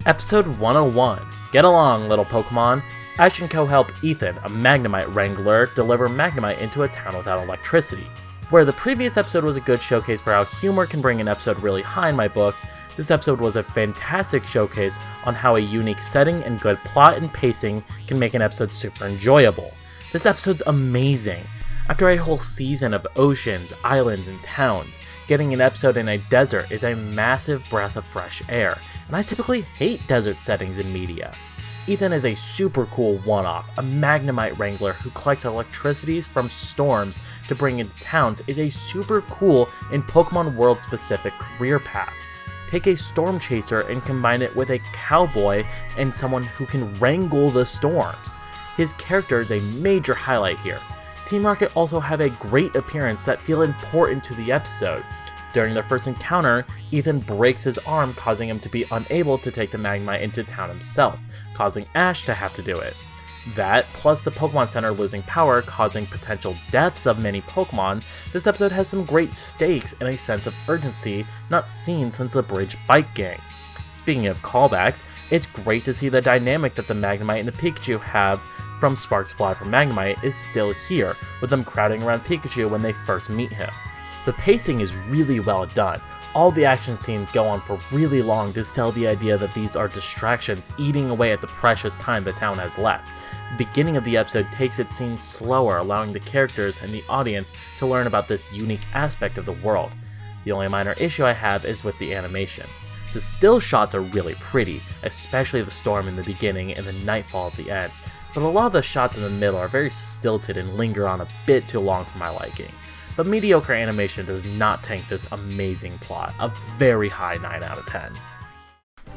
Episode 101. Get along, little Pokemon. Ash and Co help Ethan, a Magnemite Wrangler, deliver Magnemite into a town without electricity. Where the previous episode was a good showcase for how humor can bring an episode really high in my books, this episode was a fantastic showcase on how a unique setting and good plot and pacing can make an episode super enjoyable. This episode's amazing. After a whole season of oceans, islands, and towns, getting an episode in a desert is a massive breath of fresh air, and I typically hate desert settings in media. Ethan is a super cool one-off. A Magnemite Wrangler who collects electricities from storms to bring into towns is a super cool and Pokemon World specific career path. Take a Storm Chaser and combine it with a cowboy and someone who can wrangle the storms. His character is a major highlight here. Team Rocket also have a great appearance that feel important to the episode. During their first encounter, Ethan breaks his arm, causing him to be unable to take the Magnemite into town himself, causing Ash to have to do it. That, plus the Pokemon Center losing power, causing potential deaths of many Pokemon, this episode has some great stakes and a sense of urgency not seen since the Bridge Bike Gang. Speaking of callbacks, it's great to see the dynamic that the Magnemite and the Pikachu have from Sparks Fly for Magnemite is still here, with them crowding around Pikachu when they first meet him. The pacing is really well done. All the action scenes go on for really long to sell the idea that these are distractions eating away at the precious time the town has left. The beginning of the episode takes its scenes slower, allowing the characters and the audience to learn about this unique aspect of the world. The only minor issue I have is with the animation. The still shots are really pretty, especially the storm in the beginning and the nightfall at the end, but a lot of the shots in the middle are very stilted and linger on a bit too long for my liking. But mediocre animation does not tank this amazing plot, a very high 9 out of 10.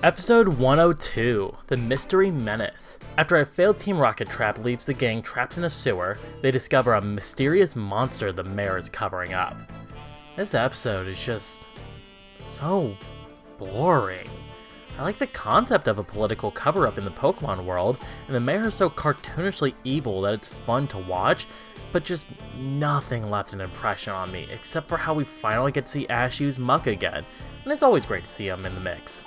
Episode 102, The Mystery Menace. After a failed Team Rocket trap leaves the gang trapped in a sewer, they discover a mysterious monster the mayor is covering up. This episode is just so boring. I like the concept of a political cover-up in the Pokemon world, and the mayor is so cartoonishly evil that it's fun to watch, but just nothing left an impression on me, except for how we finally get to see Ash use Muck again, and it's always great to see him in the mix.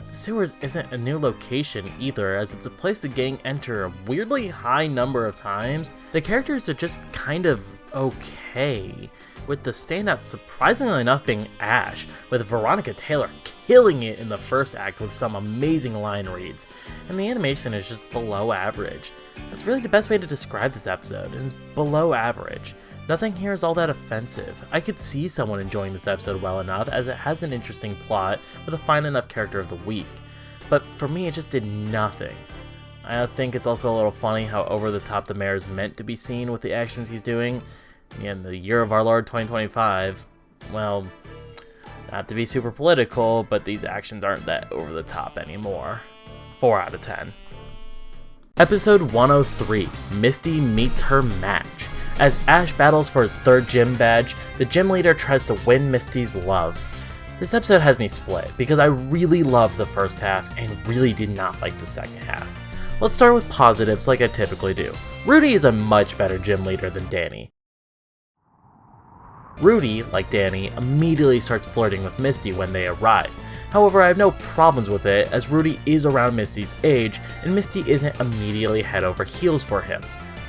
The sewers isn't a new location either, as it's a place the gang enter a weirdly high number of times. The characters are just kind of okay, with the standout surprisingly enough being Ash, with Veronica Taylor killing it in the first act with some amazing line reads, and the animation is just below average. That's really the best way to describe this episode, is below average. Nothing here is all that offensive. I could see someone enjoying this episode well enough, as it has an interesting plot with a fine enough character of the week. But for me, it just did nothing. I think it's also a little funny how over the top the mayor is meant to be seen with the actions he's doing. In the year of our Lord 2025, well, not to be super political, but these actions aren't that over the top anymore. 4 out of 10. Episode 103, Misty meets her match. As Ash battles for his 3rd gym badge, the gym leader tries to win Misty's love. This episode has me split, because I really loved the first half and really did not like the second half. Let's start with positives like I typically do. Rudy is a much better gym leader than Danny. Rudy, like Danny, immediately starts flirting with Misty when they arrive. However, I have no problems with it, as Rudy is around Misty's age, and Misty isn't immediately head over heels for him.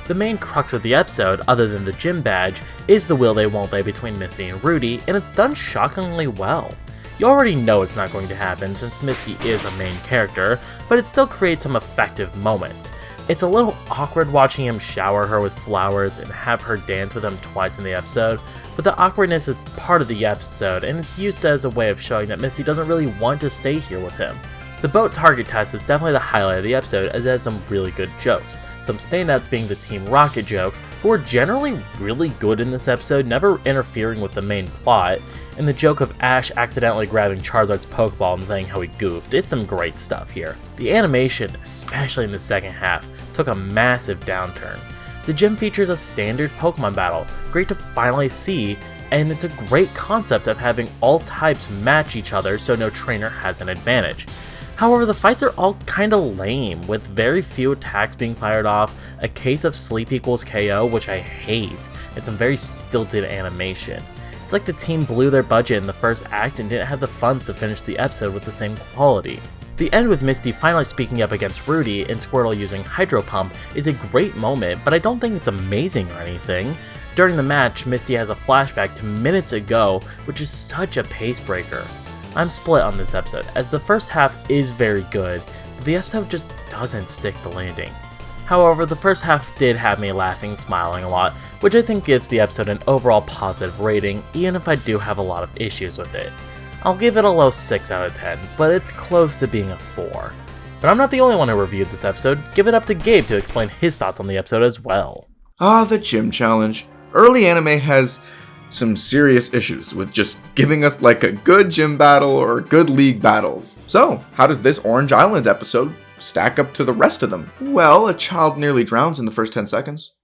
The main crux of the episode, other than the gym badge, is the will they won't they between Misty and Rudy, and it's done shockingly well. You already know it's not going to happen since Misty is a main character, but it still creates some effective moments. It's a little awkward watching him shower her with flowers and have her dance with him twice in the episode, but the awkwardness is part of the episode, and it's used as a way of showing that Misty doesn't really want to stay here with him. The boat target test is definitely the highlight of the episode, as it has some really good jokes. Some standouts being the Team Rocket joke, who are generally really good in this episode, never interfering with the main plot, and the joke of Ash accidentally grabbing Charizard's Pokeball and saying how he goofed. It's some great stuff here. The animation, especially in the second half, took a massive downturn. The gym features a standard Pokemon battle, great to finally see, and it's a great concept of having all types match each other so no trainer has an advantage. However, the fights are all kinda lame, with very few attacks being fired off, a case of sleep equals KO, which I hate, and some very stilted animation. It's like the team blew their budget in the first act and didn't have the funds to finish the episode with the same quality. The end with Misty finally speaking up against Rudy and Squirtle using Hydro Pump is a great moment, but I don't think it's amazing or anything. During the match, Misty has a flashback to minutes ago, which is such a pace breaker. I'm split on this episode, as the first half is very good, but the episode just doesn't stick the landing. However, the first half did have me laughing and smiling a lot, which I think gives the episode an overall positive rating, even if I do have a lot of issues with it. I'll give it a low 6 out of 10, but it's close to being a 4. But I'm not the only one who reviewed this episode. Give it up to Gabe to explain his thoughts on the episode as well. The gym challenge. Early anime has some serious issues with just giving us like a good gym battle or good league battles. So, how does this Orange Island episode stack up to the rest of them? Well, a child nearly drowns in the first 10 seconds.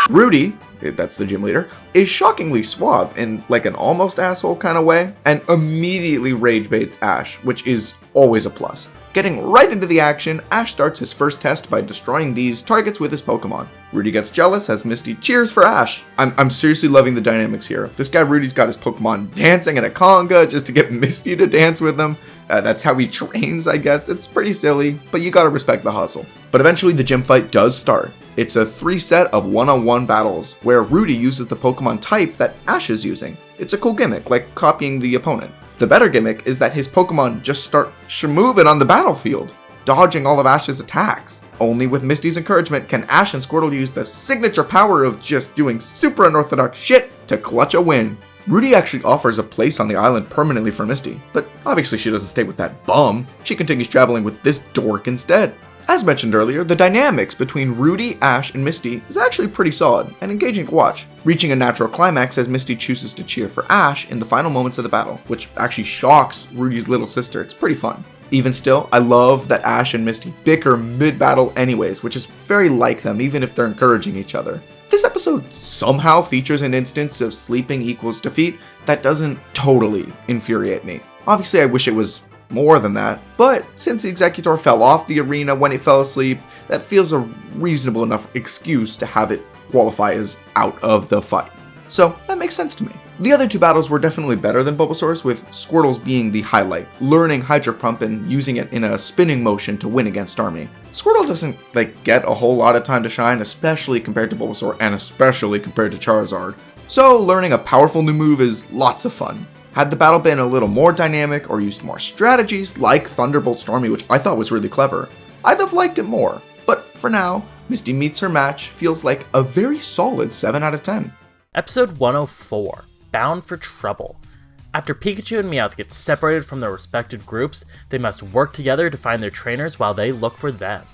Rudy, that's the gym leader, is shockingly suave in like an almost asshole kind of way, and immediately rage baits Ash, which is always a plus. Getting right into the action, Ash starts his first test by destroying these targets with his Pokemon. Rudy gets jealous as Misty cheers for Ash. I'm seriously loving the dynamics here. This guy Rudy's got his Pokemon dancing in a conga just to get Misty to dance with him. That's how he trains, I guess. It's pretty silly, but you gotta respect the hustle. But eventually the gym fight does start. It's a 3-set of one-on-one battles, where Rudy uses the Pokemon type that Ash is using. It's a cool gimmick, like copying the opponent. The better gimmick is that his Pokemon just start shamoving on the battlefield, dodging all of Ash's attacks. Only with Misty's encouragement can Ash and Squirtle use the signature power of just doing super unorthodox shit to clutch a win. Rudy actually offers a place on the island permanently for Misty, but obviously she doesn't stay with that bum. She continues traveling with this dork instead. As mentioned earlier, the dynamics between Rudy, Ash, and Misty is actually pretty solid and engaging to watch, reaching a natural climax as Misty chooses to cheer for Ash in the final moments of the battle, which actually shocks Rudy's little sister. It's pretty fun. Even still, I love that Ash and Misty bicker mid-battle anyways, which is very like them even if they're encouraging each other. This episode somehow features an instance of sleeping equals defeat that doesn't totally infuriate me. Obviously, I wish it was more than that, but since the Executor fell off the arena when it fell asleep, that feels a reasonable enough excuse to have it qualify as out of the fight. So that makes sense to me. The other two battles were definitely better than Bulbasaur's, with Squirtle's being the highlight, learning Hydro Pump and using it in a spinning motion to win against Starmie. Squirtle doesn't get a whole lot of time to shine, especially compared to Bulbasaur and especially compared to Charizard. So learning a powerful new move is lots of fun. Had the battle been a little more dynamic or used more strategies like Thunderbolt Stormy, which I thought was really clever, I'd have liked it more. But for now, Misty Meets Her Match feels like a very solid 7 out of 10. Episode 104, Bound for Trouble. After Pikachu and Meowth get separated from their respective groups, they must work together to find their trainers while they look for them.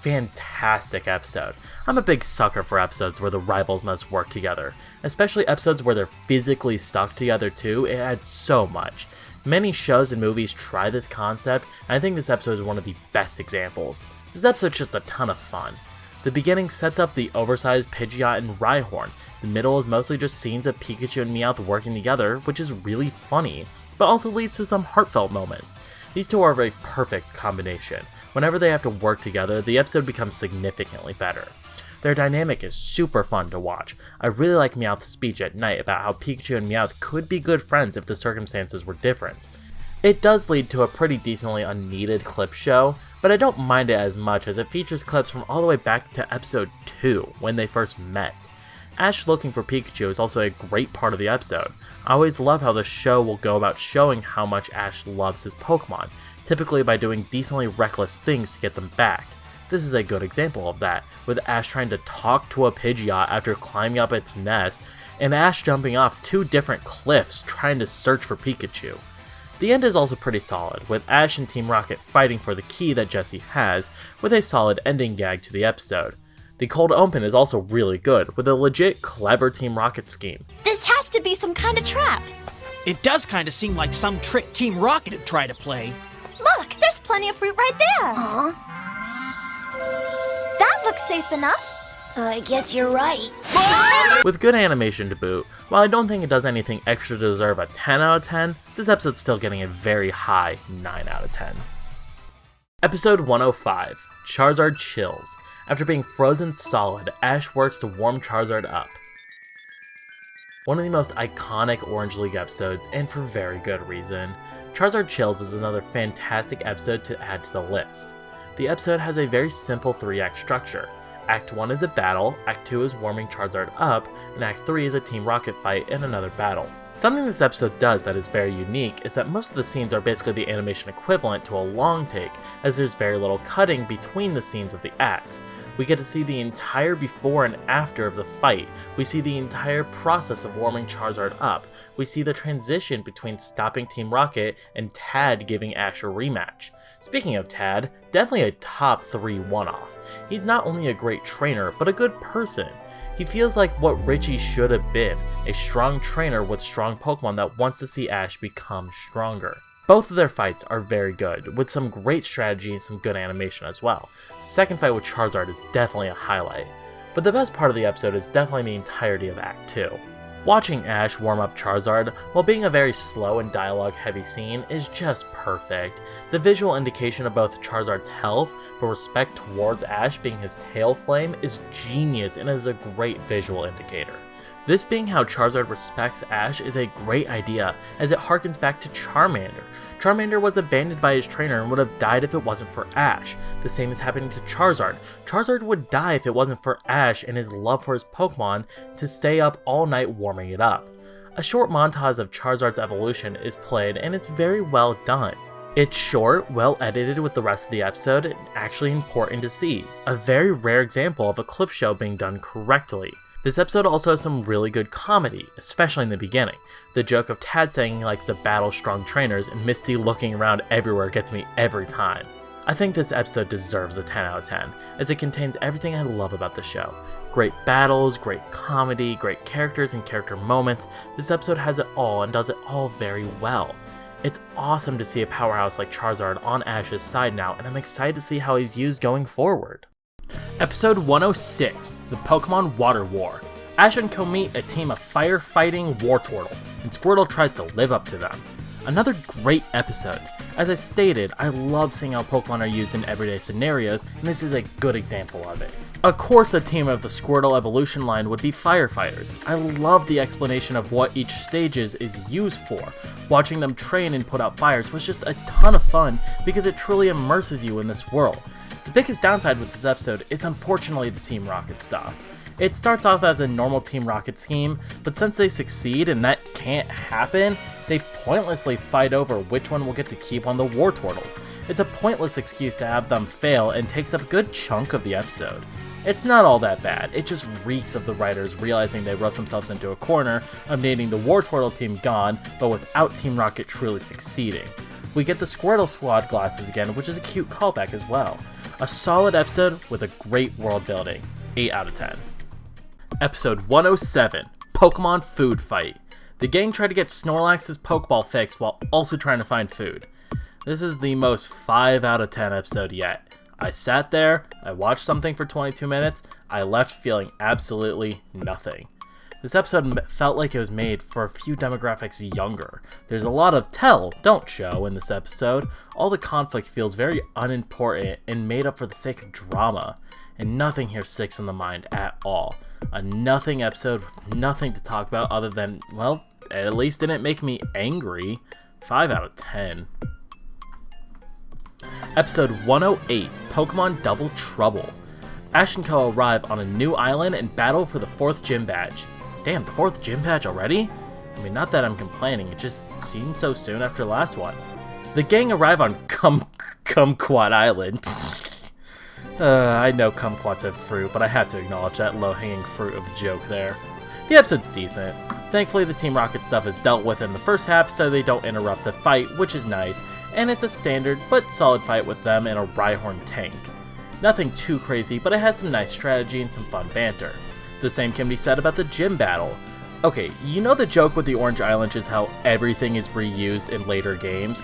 Fantastic episode. I'm a big sucker for episodes where the rivals must work together, especially episodes where they're physically stuck together too. It adds so much. Many shows and movies try this concept, and I think this episode is one of the best examples. This episode's just a ton of fun. The beginning sets up the oversized Pidgeot and Rhyhorn. The middle is mostly just scenes of Pikachu and Meowth working together, which is really funny, but also leads to some heartfelt moments. These two are a perfect combination. Whenever they have to work together, the episode becomes significantly better. Their dynamic is super fun to watch. I really like Meowth's speech at night about how Pikachu and Meowth could be good friends if the circumstances were different. It does lead to a pretty decently unneeded clip show, but I don't mind it as much as it features clips from all the way back to episode 2, when they first met. Ash looking for Pikachu is also a great part of the episode. I always love how the show will go about showing how much Ash loves his Pokemon, typically by doing decently reckless things to get them back. This is a good example of that, with Ash trying to talk to a Pidgeot after climbing up its nest, and Ash jumping off 2 different cliffs trying to search for Pikachu. The end is also pretty solid, with Ash and Team Rocket fighting for the key that Jessie has, with a solid ending gag to the episode. The cold open is also really good, with a legit clever Team Rocket scheme. This has to be some kind of trap. It does kind of seem like some trick Team Rocket would try to play. Look, there's plenty of fruit right there. That looks safe enough. I guess you're right. With good animation to boot, while I don't think it does anything extra to deserve a 10 out of 10, this episode's still getting a very high 9 out of 10. Episode 105, Charizard Chills. After being frozen solid, Ash works to warm Charizard up. One of the most iconic Orange League episodes, and for very good reason. Charizard Chills is another fantastic episode to add to the list. The episode has a very simple 3-act structure. Act 1 is a battle, Act 2 is warming Charizard up, and Act 3 is a Team Rocket fight and another battle. Something this episode does that is very unique is that most of the scenes are basically the animation equivalent to a long take, as there's very little cutting between the scenes of the acts. We get to see the entire before and after of the fight, we see the entire process of warming Charizard up, we see the transition between stopping Team Rocket and Tad giving Ash a rematch. Speaking of Tad, definitely a top 3 one-off. He's not only a great trainer, but a good person. He feels like what Richie should have been, a strong trainer with strong Pokemon that wants to see Ash become stronger. Both of their fights are very good, with some great strategy and some good animation as well. The second fight with Charizard is definitely a highlight, but the best part of the episode is definitely the entirety of Act 2. Watching Ash warm up Charizard, while being a very slow and dialogue heavy scene, is just perfect. The visual indication of both Charizard's health, but respect towards Ash being his tail flame, is genius and is a great visual indicator. This being how Charizard respects Ash is a great idea, as it harkens back to Charmander. Charmander was abandoned by his trainer and would have died if it wasn't for Ash. The same is happening to Charizard. Charizard would die if it wasn't for Ash and his love for his Pokemon to stay up all night warming it up. A short montage of Charizard's evolution is played and it's very well done. It's short, well edited with the rest of the episode, and actually important to see. A very rare example of a clip show being done correctly. This episode also has some really good comedy, especially in the beginning. The joke of Tad saying he likes to battle strong trainers and Misty looking around everywhere gets me every time. I think this episode deserves a 10 out of 10, as it contains everything I love about the show. Great battles, great comedy, great characters and character moments. This episode has it all and does it all very well. It's awesome to see a powerhouse like Charizard on Ash's side now, and I'm excited to see how he's used going forward. Episode 106, The Pokemon Water War. Ash and Co meet a team of fire-fighting Wartortle, and Squirtle tries to live up to them. Another great episode. As I stated, I love seeing how Pokemon are used in everyday scenarios, and this is a good example of it. Of course, a team of the Squirtle evolution line would be firefighters. I love the explanation of what each stages is used for. Watching them train and put out fires was just a ton of fun because it truly immerses you in this world. The biggest downside with this episode is unfortunately the Team Rocket stuff. It starts off as a normal Team Rocket scheme, but since they succeed and that can't happen, they pointlessly fight over which one will get to keep on the War Turtles. It's a pointless excuse to have them fail and takes up a good chunk of the episode. It's not all that bad, it just reeks of the writers realizing they wrote themselves into a corner of needing the War Turtle team gone, but without Team Rocket truly succeeding. We get the Squirtle Squad glasses again, which is a cute callback as well. A solid episode with a great world building. 8 out of 10. Episode 107, Pokemon Food Fight. The gang tried to get Snorlax's Pokeball fixed while also trying to find food. This is the most 5 out of 10 episode yet. I sat there, I watched something for 22 minutes, I left feeling absolutely nothing. This episode felt like it was made for a few demographics younger. There's a lot of tell, don't show in this episode. All the conflict feels very unimportant and made up for the sake of drama. And nothing here sticks in the mind at all. A nothing episode with nothing to talk about other than, well, at least didn't make me angry. 5 out of 10. Episode 108, Pokemon Double Trouble. Ash and Co arrive on a new island and battle for the 4th gym badge. Damn, the 4th gym badge already? I mean, not that I'm complaining, it just seemed so soon after the last one. The gang arrive on Kumquat Island. I know kumquats have fruit, but I have to acknowledge that low-hanging fruit of a joke there. The episode's decent. Thankfully, the Team Rocket stuff is dealt with in the first half, so they don't interrupt the fight, which is nice, and it's a standard but solid fight with them and a Rhyhorn tank. Nothing too crazy, but it has some nice strategy and some fun banter. The same can be said about the gym battle. Okay, you know the joke with the Orange Island is how everything is reused in later games?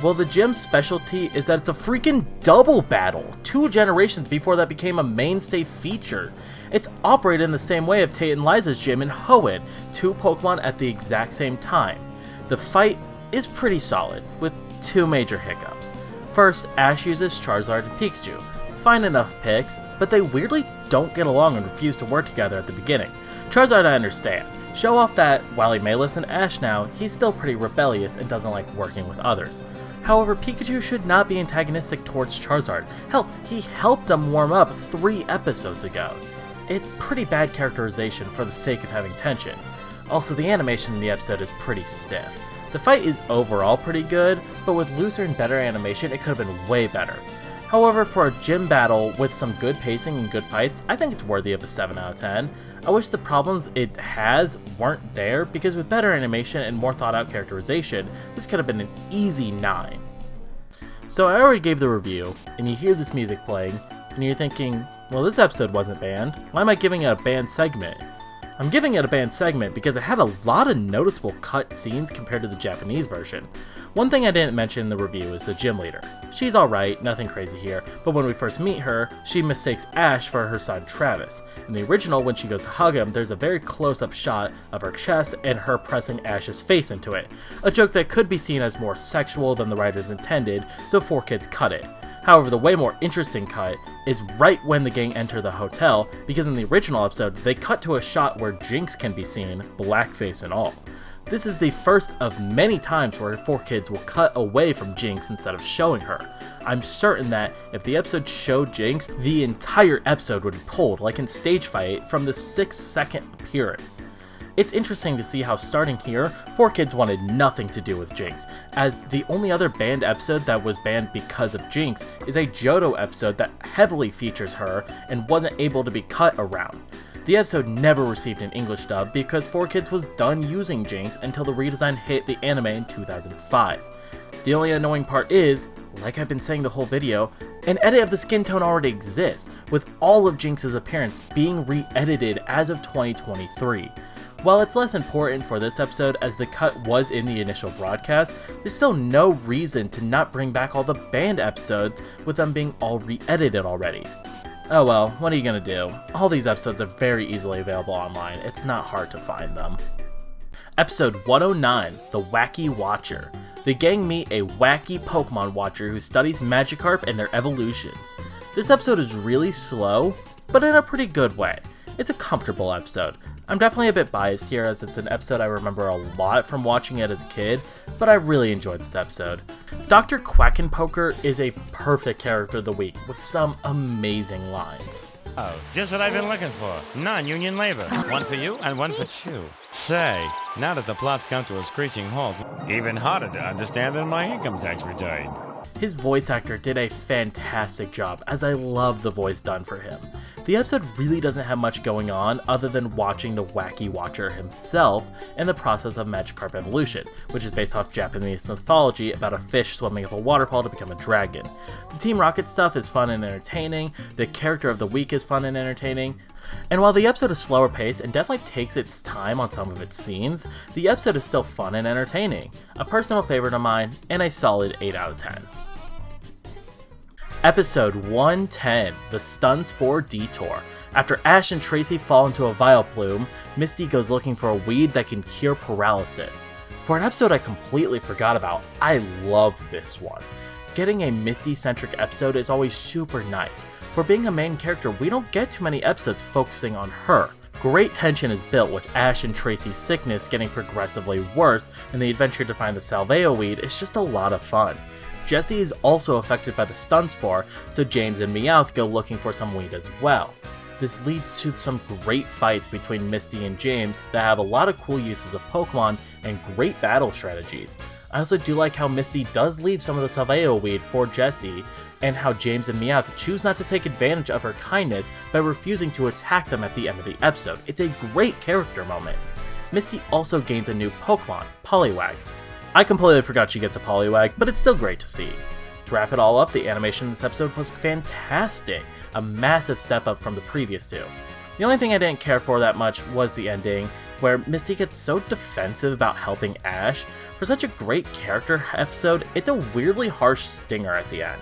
Well, the gym's specialty is that it's a freaking double battle, 2 generations before that became a mainstay feature. It's operated in the same way of Tate and Liza's gym in Hoenn, 2 Pokemon at the exact same time. The fight is pretty solid, with 2 major hiccups. First, Ash uses Charizard and Pikachu. Fine enough picks, but they weirdly don't get along and refuse to work together at the beginning. Charizard I understand. Show off that, while he may listen to Ash now, he's still pretty rebellious and doesn't like working with others. However, Pikachu should not be antagonistic towards Charizard. Hell, he helped him warm up 3 episodes ago. It's pretty bad characterization for the sake of having tension. Also, the animation in the episode is pretty stiff. The fight is overall pretty good, but with looser and better animation, it could have been way better. However, for a gym battle with some good pacing and good fights, I think it's worthy of a 7 out of 10. I wish the problems it has weren't there, because with better animation and more thought out characterization, this could have been an easy 9. So I already gave the review, and you hear this music playing, and you're thinking, well, this episode wasn't banned. Why am I giving it a banned segment? I'm giving it a banned segment because it had a lot of noticeable cut scenes compared to the Japanese version. One thing I didn't mention in the review is the gym leader. She's alright, nothing crazy here, but when we first meet her, she mistakes Ash for her son Travis. In the original, when she goes to hug him, there's a very close-up shot of her chest and her pressing Ash's face into it. A joke that could be seen as more sexual than the writers intended, so 4Kids cut it. However, the way more interesting cut is right when the gang enter the hotel, because in the original episode, they cut to a shot where Jinx can be seen, blackface and all. This is the first of many times where 4Kids will cut away from Jinx instead of showing her. I'm certain that if the episode showed Jinx, the entire episode would be pulled, like in Stage Fight, from the 6-second appearance. It's interesting to see how starting here, 4Kids wanted nothing to do with Jinx, as the only other banned episode that was banned because of Jinx is a Johto episode that heavily features her and wasn't able to be cut around. The episode never received an English dub because 4Kids was done using Jinx until the redesign hit the anime in 2005. The only annoying part is, like I've been saying the whole video, an edit of the skin tone already exists, with all of Jinx's appearance being re-edited as of 2023. While it's less important for this episode as the cut was in the initial broadcast, there's still no reason to not bring back all the banned episodes with them being all re-edited already. Oh well, what are you gonna do? All these episodes are very easily available online, it's not hard to find them. Episode 109, The Wacky Watcher. The gang meet a wacky Pokemon watcher who studies Magikarp and their evolutions. This episode is really slow, but in a pretty good way. It's a comfortable episode. I'm definitely a bit biased here as it's an episode I remember a lot from watching it as a kid, but I really enjoyed this episode. Dr. Quackenpoker is a perfect character of the week with some amazing lines. Oh, just what I've been looking for. Non-union labor. One for you and one for Chew. Say, now that the plot's come to a screeching halt, even harder to understand than my income tax return. His voice actor did a fantastic job, as I love the voice done for him. The episode really doesn't have much going on other than watching the wacky watcher himself and the process of Magikarp evolution, which is based off Japanese mythology about a fish swimming up a waterfall to become a dragon. The Team Rocket stuff is fun and entertaining, the character of the week is fun and entertaining, and while the episode is slower paced and definitely takes its time on some of its scenes, the episode is still fun and entertaining, a personal favorite of mine, and a solid 8 out of 10. Episode 110, The Stun Spore Detour. After Ash and Tracy fall into a Vileplume, Misty goes looking for a weed that can cure paralysis. For an episode I completely forgot about, I love this one. Getting a Misty-centric episode is always super nice. For being a main character, we don't get too many episodes focusing on her. Great tension is built with Ash and Tracy's sickness getting progressively worse, and the adventure to find the Salveo weed is just a lot of fun. Jessie is also affected by the stun spore, so James and Meowth go looking for some weed as well. This leads to some great fights between Misty and James that have a lot of cool uses of Pokemon and great battle strategies. I also do like how Misty does leave some of the Salveo weed for Jessie, and how James and Meowth choose not to take advantage of her kindness by refusing to attack them at the end of the episode. It's a great character moment. Misty also gains a new Pokemon, Poliwag. I completely forgot she gets a Poliwag, but it's still great to see. To wrap it all up, the animation in this episode was fantastic, a massive step up from the previous two. The only thing I didn't care for that much was the ending, where Misty gets so defensive about helping Ash. For such a great character episode, it's a weirdly harsh stinger at the end.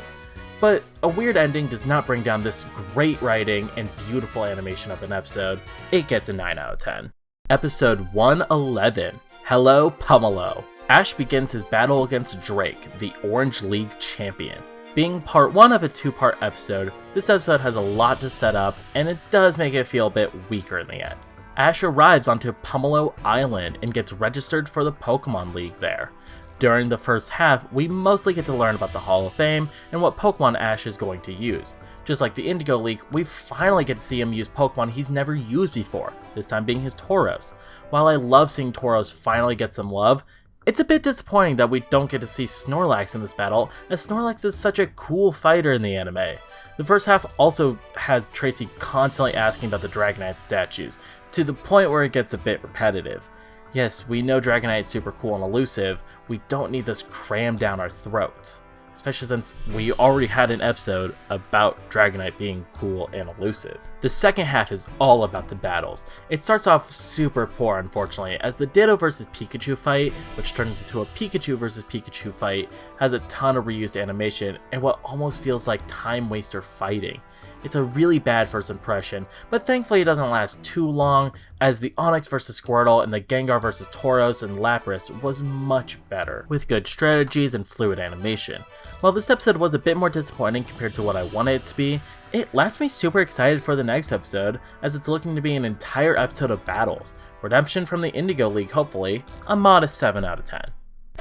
But a weird ending does not bring down this great writing and beautiful animation of an episode. It gets a 9 out of 10. Episode 111, Hello Pumelo. Ash begins his battle against Drake, the Orange League champion. Being part 1 of a 2-part episode, this episode has a lot to set up, and it does make it feel a bit weaker in the end. Ash arrives onto Pumelo Island and gets registered for the Pokemon League there. During the first half, we mostly get to learn about the Hall of Fame and what Pokemon Ash is going to use. Just like the Indigo League, we finally get to see him use Pokemon he's never used before, this time being his Tauros. While I love seeing Tauros finally get some love, it's a bit disappointing that we don't get to see Snorlax in this battle, as Snorlax is such a cool fighter in the anime. The first half also has Tracy constantly asking about the Dragonite statues, to the point where it gets a bit repetitive. Yes, we know Dragonite is super cool and elusive, we don't need this crammed down our throats. Especially since we already had an episode about Dragonite being cool and elusive. The second half is all about the battles. It starts off super poor, unfortunately, as the Ditto vs Pikachu fight, which turns into a Pikachu vs Pikachu fight, has a ton of reused animation and what almost feels like time waster fighting. It's a really bad first impression, but thankfully it doesn't last too long, as the Onix vs Squirtle and the Gengar vs Tauros and Lapras was much better, with good strategies and fluid animation. While this episode was a bit more disappointing compared to what I wanted it to be, it left me super excited for the next episode, as it's looking to be an entire episode of battles, redemption from the Indigo League hopefully, a modest 7 out of 10.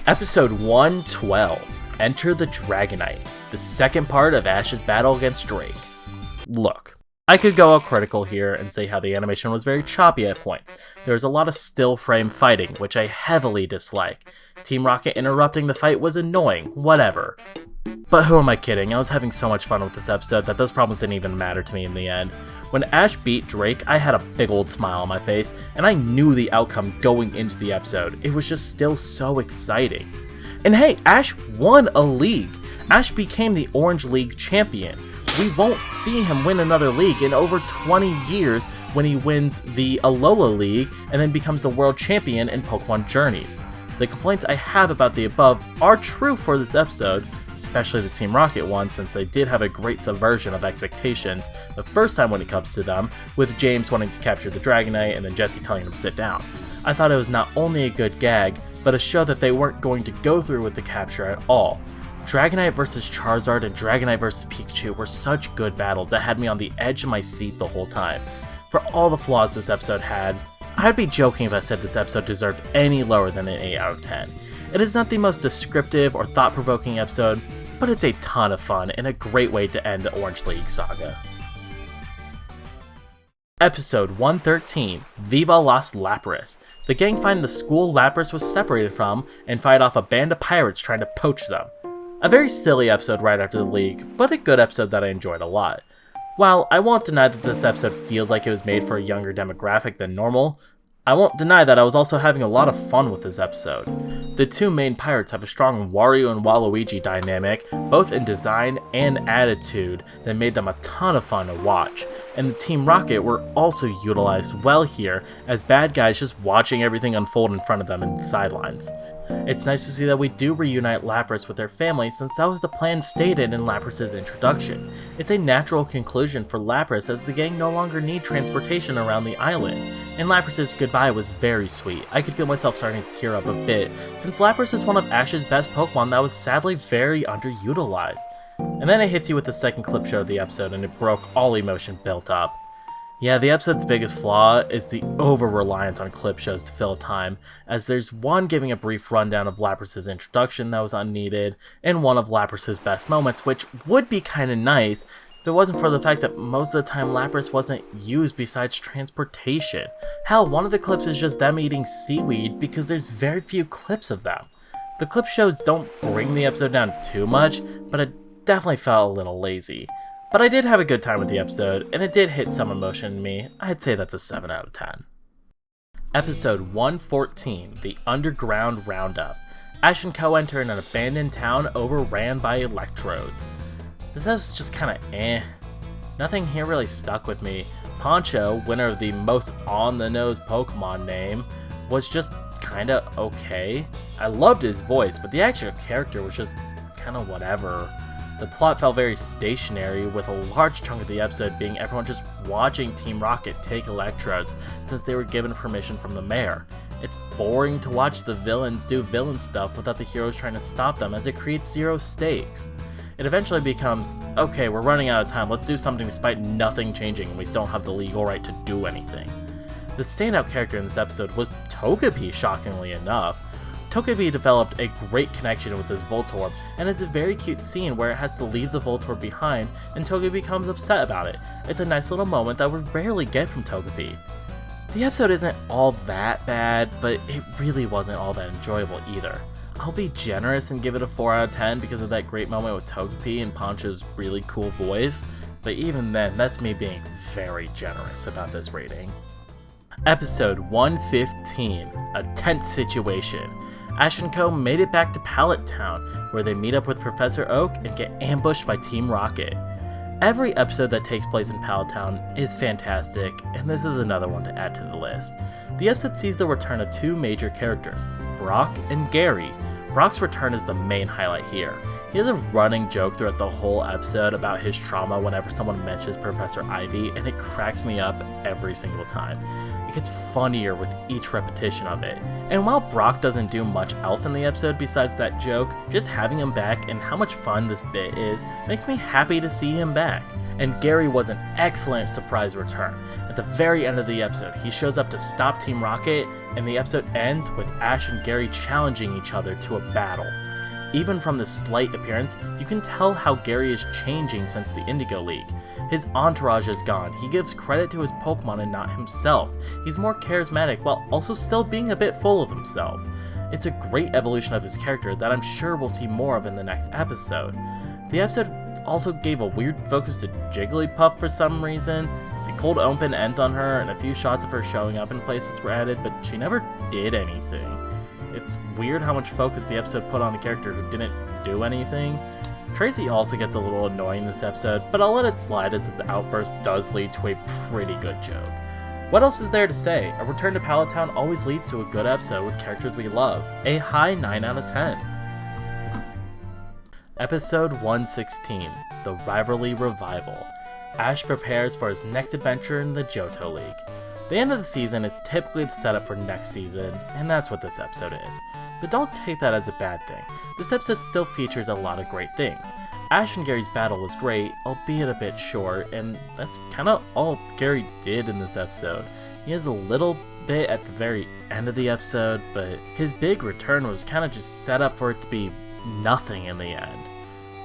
Episode 112, Enter the Dragonite, the second part of Ash's battle against Drake. Look, I could go all critical here and say how the animation was very choppy at points. There was a lot of still frame fighting, which I heavily dislike. Team Rocket interrupting the fight was annoying, whatever. But who am I kidding, I was having so much fun with this episode that those problems didn't even matter to me in the end. When Ash beat Drake, I had a big old smile on my face, and I knew the outcome going into the episode. It was just still so exciting. And hey, Ash won a league! Ash became the Orange League champion. We won't see him win another league in over 20 years when he wins the Alola League and then becomes the world champion in Pokemon Journeys. The complaints I have about the above are true for this episode, especially the Team Rocket one, since they did have a great subversion of expectations the first time when it comes to them, with James wanting to capture the Dragonite and then Jessie telling him to sit down. I thought it was not only a good gag, but a show that they weren't going to go through with the capture at all. Dragonite vs Charizard and Dragonite vs Pikachu were such good battles that had me on the edge of my seat the whole time. For all the flaws this episode had, I'd be joking if I said this episode deserved any lower than an 8 out of 10. It is not the most descriptive or thought-provoking episode, but it's a ton of fun and a great way to end the Orange League saga. Episode 113, Viva Las Lapras. The gang find the school Lapras was separated from and fight off a band of pirates trying to poach them. A very silly episode right after the league, but a good episode that I enjoyed a lot. While I won't deny that this episode feels like it was made for a younger demographic than normal, I won't deny that I was also having a lot of fun with this episode. The two main pirates have a strong Wario and Waluigi dynamic, both in design and attitude, that made them a ton of fun to watch, and the Team Rocket were also utilized well here as bad guys just watching everything unfold in front of them in the sidelines. It's nice to see that we do reunite Lapras with their family since that was the plan stated in Lapras' introduction. It's a natural conclusion for Lapras as the gang no longer need transportation around the island, and Lapras' goodbye was very sweet. I could feel myself starting to tear up a bit since Lapras is one of Ash's best Pokemon that was sadly very underutilized. And then it hits you with the second clip show of the episode and it broke all emotion built up. Yeah, the episode's biggest flaw is the over-reliance on clip shows to fill time, as there's one giving a brief rundown of Lapras' introduction that was unneeded, and one of Lapras' best moments, which would be kinda nice if it wasn't for the fact that most of the time Lapras wasn't used besides transportation. Hell, one of the clips is just them eating seaweed because there's very few clips of them. The clip shows don't bring the episode down too much, but it definitely felt a little lazy. But I did have a good time with the episode, and it did hit some emotion in me. I'd say that's a 7 out of 10. Episode 114, The Underground Roundup. Ash and Co enter in an abandoned town overran by electrodes. This was just kinda eh. Nothing here really stuck with me. Poncho, winner of the most on-the-nose Pokemon name, was just kinda okay. I loved his voice, but the actual character was just kinda whatever. The plot felt very stationary, with a large chunk of the episode being everyone just watching Team Rocket take electrodes since they were given permission from the mayor. It's boring to watch the villains do villain stuff without the heroes trying to stop them, as it creates zero stakes. It eventually becomes, okay, we're running out of time, let's do something despite nothing changing and we still don't have the legal right to do anything. The standout character in this episode was Togepi, shockingly enough. Togepi developed a great connection with his Voltorb, and it's a very cute scene where it has to leave the Voltorb behind and Togepi becomes upset about it. It's a nice little moment that we rarely get from Togepi. The episode isn't all that bad, but it really wasn't all that enjoyable either. I'll be generous and give it a 4 out of 10 because of that great moment with Togepi and Poncho's really cool voice, but even then, that's me being very generous about this rating. Episode 115, A Tense Situation. Ash and Co made it back to Pallet Town, where they meet up with Professor Oak and get ambushed by Team Rocket. Every episode that takes place in Pallet Town is fantastic, and this is another one to add to the list. The episode sees the return of two major characters, Brock and Gary. Brock's return is the main highlight here. He has a running joke throughout the whole episode about his trauma whenever someone mentions Professor Ivy, and it cracks me up every single time. It gets funnier with each repetition of it. And while Brock doesn't do much else in the episode besides that joke, just having him back and how much fun this bit is makes me happy to see him back. And Gary was an excellent surprise return. At the very end of the episode, he shows up to stop Team Rocket, and the episode ends with Ash and Gary challenging each other to a battle. Even from this slight appearance, you can tell how Gary is changing since the Indigo League. His entourage is gone, he gives credit to his Pokemon and not himself. He's more charismatic while also still being a bit full of himself. It's a great evolution of his character that I'm sure we'll see more of in the next episode. The episode also gave a weird focus to Jigglypuff for some reason. The cold open ends on her and a few shots of her showing up in places were added, but she never did anything. It's weird how much focus the episode put on a character who didn't do anything. Tracy also gets a little annoying this episode, but I'll let it slide as its outburst does lead to a pretty good joke. What else is there to say? A return to Pallet Town always leads to a good episode with characters we love. A high 9 out of 10. Episode 116, The Rivalry Revival. Ash prepares for his next adventure in the Johto League. The end of the season is typically the setup for next season, and that's what this episode is. But don't take that as a bad thing. This episode still features a lot of great things. Ash and Gary's battle was great, albeit a bit short, and that's kinda all Gary did in this episode. He has a little bit at the very end of the episode, but his big return was kinda just set up for it to be nothing in the end.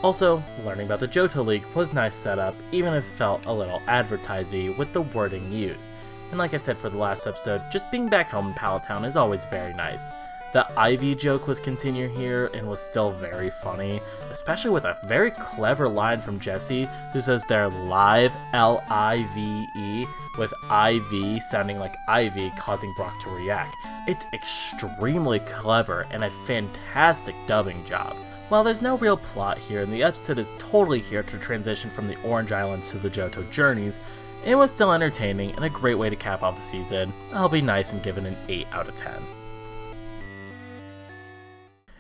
Also, learning about the Johto League was nice setup, even if it felt a little advertisey with the wording used. And like I said for the last episode, just being back home in Pallet Town is always very nice. The Ivy joke was continued here and was still very funny, especially with a very clever line from Jessie, who says they're live, L-I-V-E, with IV sounding like Ivy, causing Brock to react. It's extremely clever and a fantastic dubbing job. While there's no real plot here, and the episode is totally here to transition from the Orange Islands to the Johto journeys, it was still entertaining and a great way to cap off the season. I'll be nice and give it an 8 out of 10.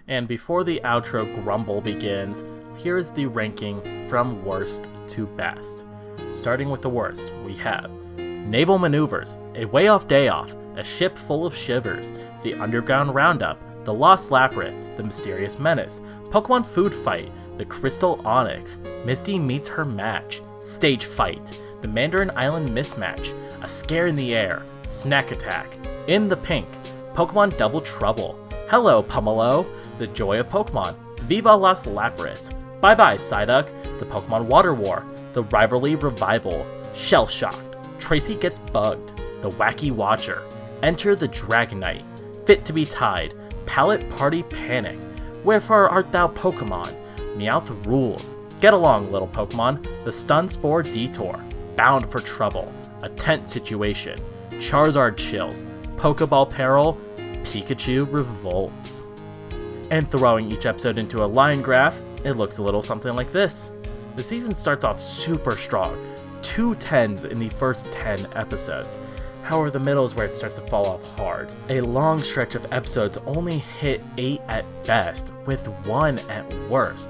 And before the outro grumble begins, here is the ranking from worst to best. Starting with the worst, we have Naval Maneuvers, A Way Off Day Off, A Ship Full of Shivers, The Underground Roundup, The Lost Lapras, The Mysterious Menace, Pokemon Food Fight, The Crystal Onix, Misty Meets Her Match, Stage Fight, The Mandarin Island Mismatch, A Scare in the Air, Snack Attack, In the Pink, Pokemon Double Trouble, Hello Pumelo, The Joy of Pokemon, Viva Las Lapras, Bye Bye Psyduck, The Pokemon Water War, The Rivalry Revival, Shell Shocked, Tracy Gets Bugged, The Wacky Watcher, Enter the Dragonite, Fit to be Tied, Pallet Party Panic, Wherefore Art Thou Pokemon, Meowth Rules, Get Along Little Pokemon, The Stun Spore Detour, Bound for Trouble, A Tent Situation, Charizard Chills, Pokeball Peril, Pikachu Revolts. And throwing each episode into a line graph, it looks a little something like this. The season starts off super strong, 2 10s in the first 10 episodes. However, the middle is where it starts to fall off hard. A long stretch of episodes only hit 8 at best, with 1 at worst.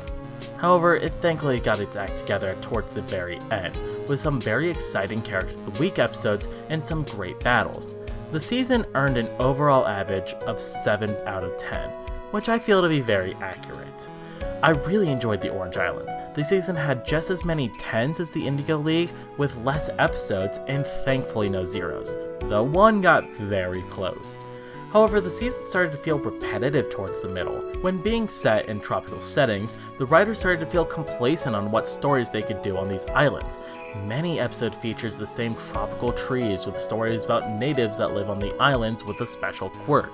However, it thankfully got its act together towards the very end, with some very exciting Character of the Week episodes and some great battles. The season earned an overall average of 7 out of 10, which I feel to be very accurate. I really enjoyed the Orange Islands. The season had just as many 10s as the Indigo League, with less episodes and thankfully no zeros, though one got very close. However, the season started to feel repetitive towards the middle. When being set in tropical settings, the writers started to feel complacent on what stories they could do on these islands. Many episodes features the same tropical trees with stories about natives that live on the islands with a special quirk.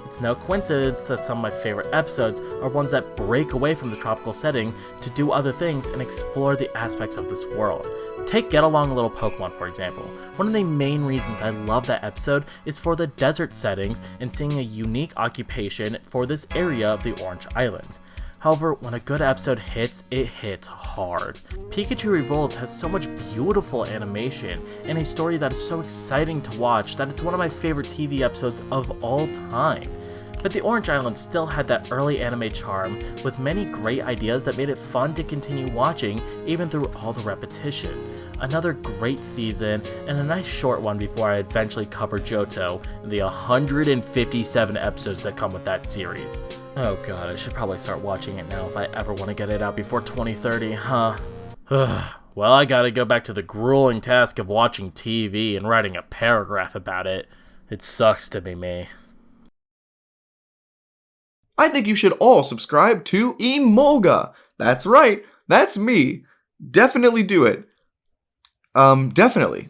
It's no coincidence that some of my favorite episodes are ones that break away from the tropical setting to do other things and explore the aspects of this world. Take Get Along Little Pokemon for example. One of the main reasons I love that episode is for the desert settings and seeing a unique occupation for this area of the Orange Islands. However, when a good episode hits, it hits hard. Pikachu Revolved has so much beautiful animation and a story that is so exciting to watch that it's one of my favorite TV episodes of all time. But the Orange Islands still had that early anime charm with many great ideas that made it fun to continue watching even through all the repetition. Another great season and a nice short one before I eventually cover Johto and the 157 episodes that come with that series. Oh god, I should probably start watching it now if I ever want to get it out before 2030, huh? Well, I gotta go back to the grueling task of watching TV and writing a paragraph about it. It sucks to be me. I think you should all subscribe to Emolga. That's right, that's me. Definitely do it. Definitely.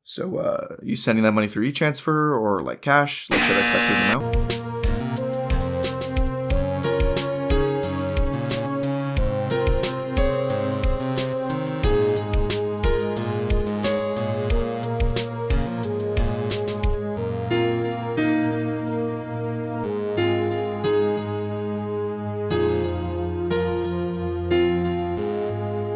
So, you sending that money through e-transfer or like cash? Like, should I expect it now?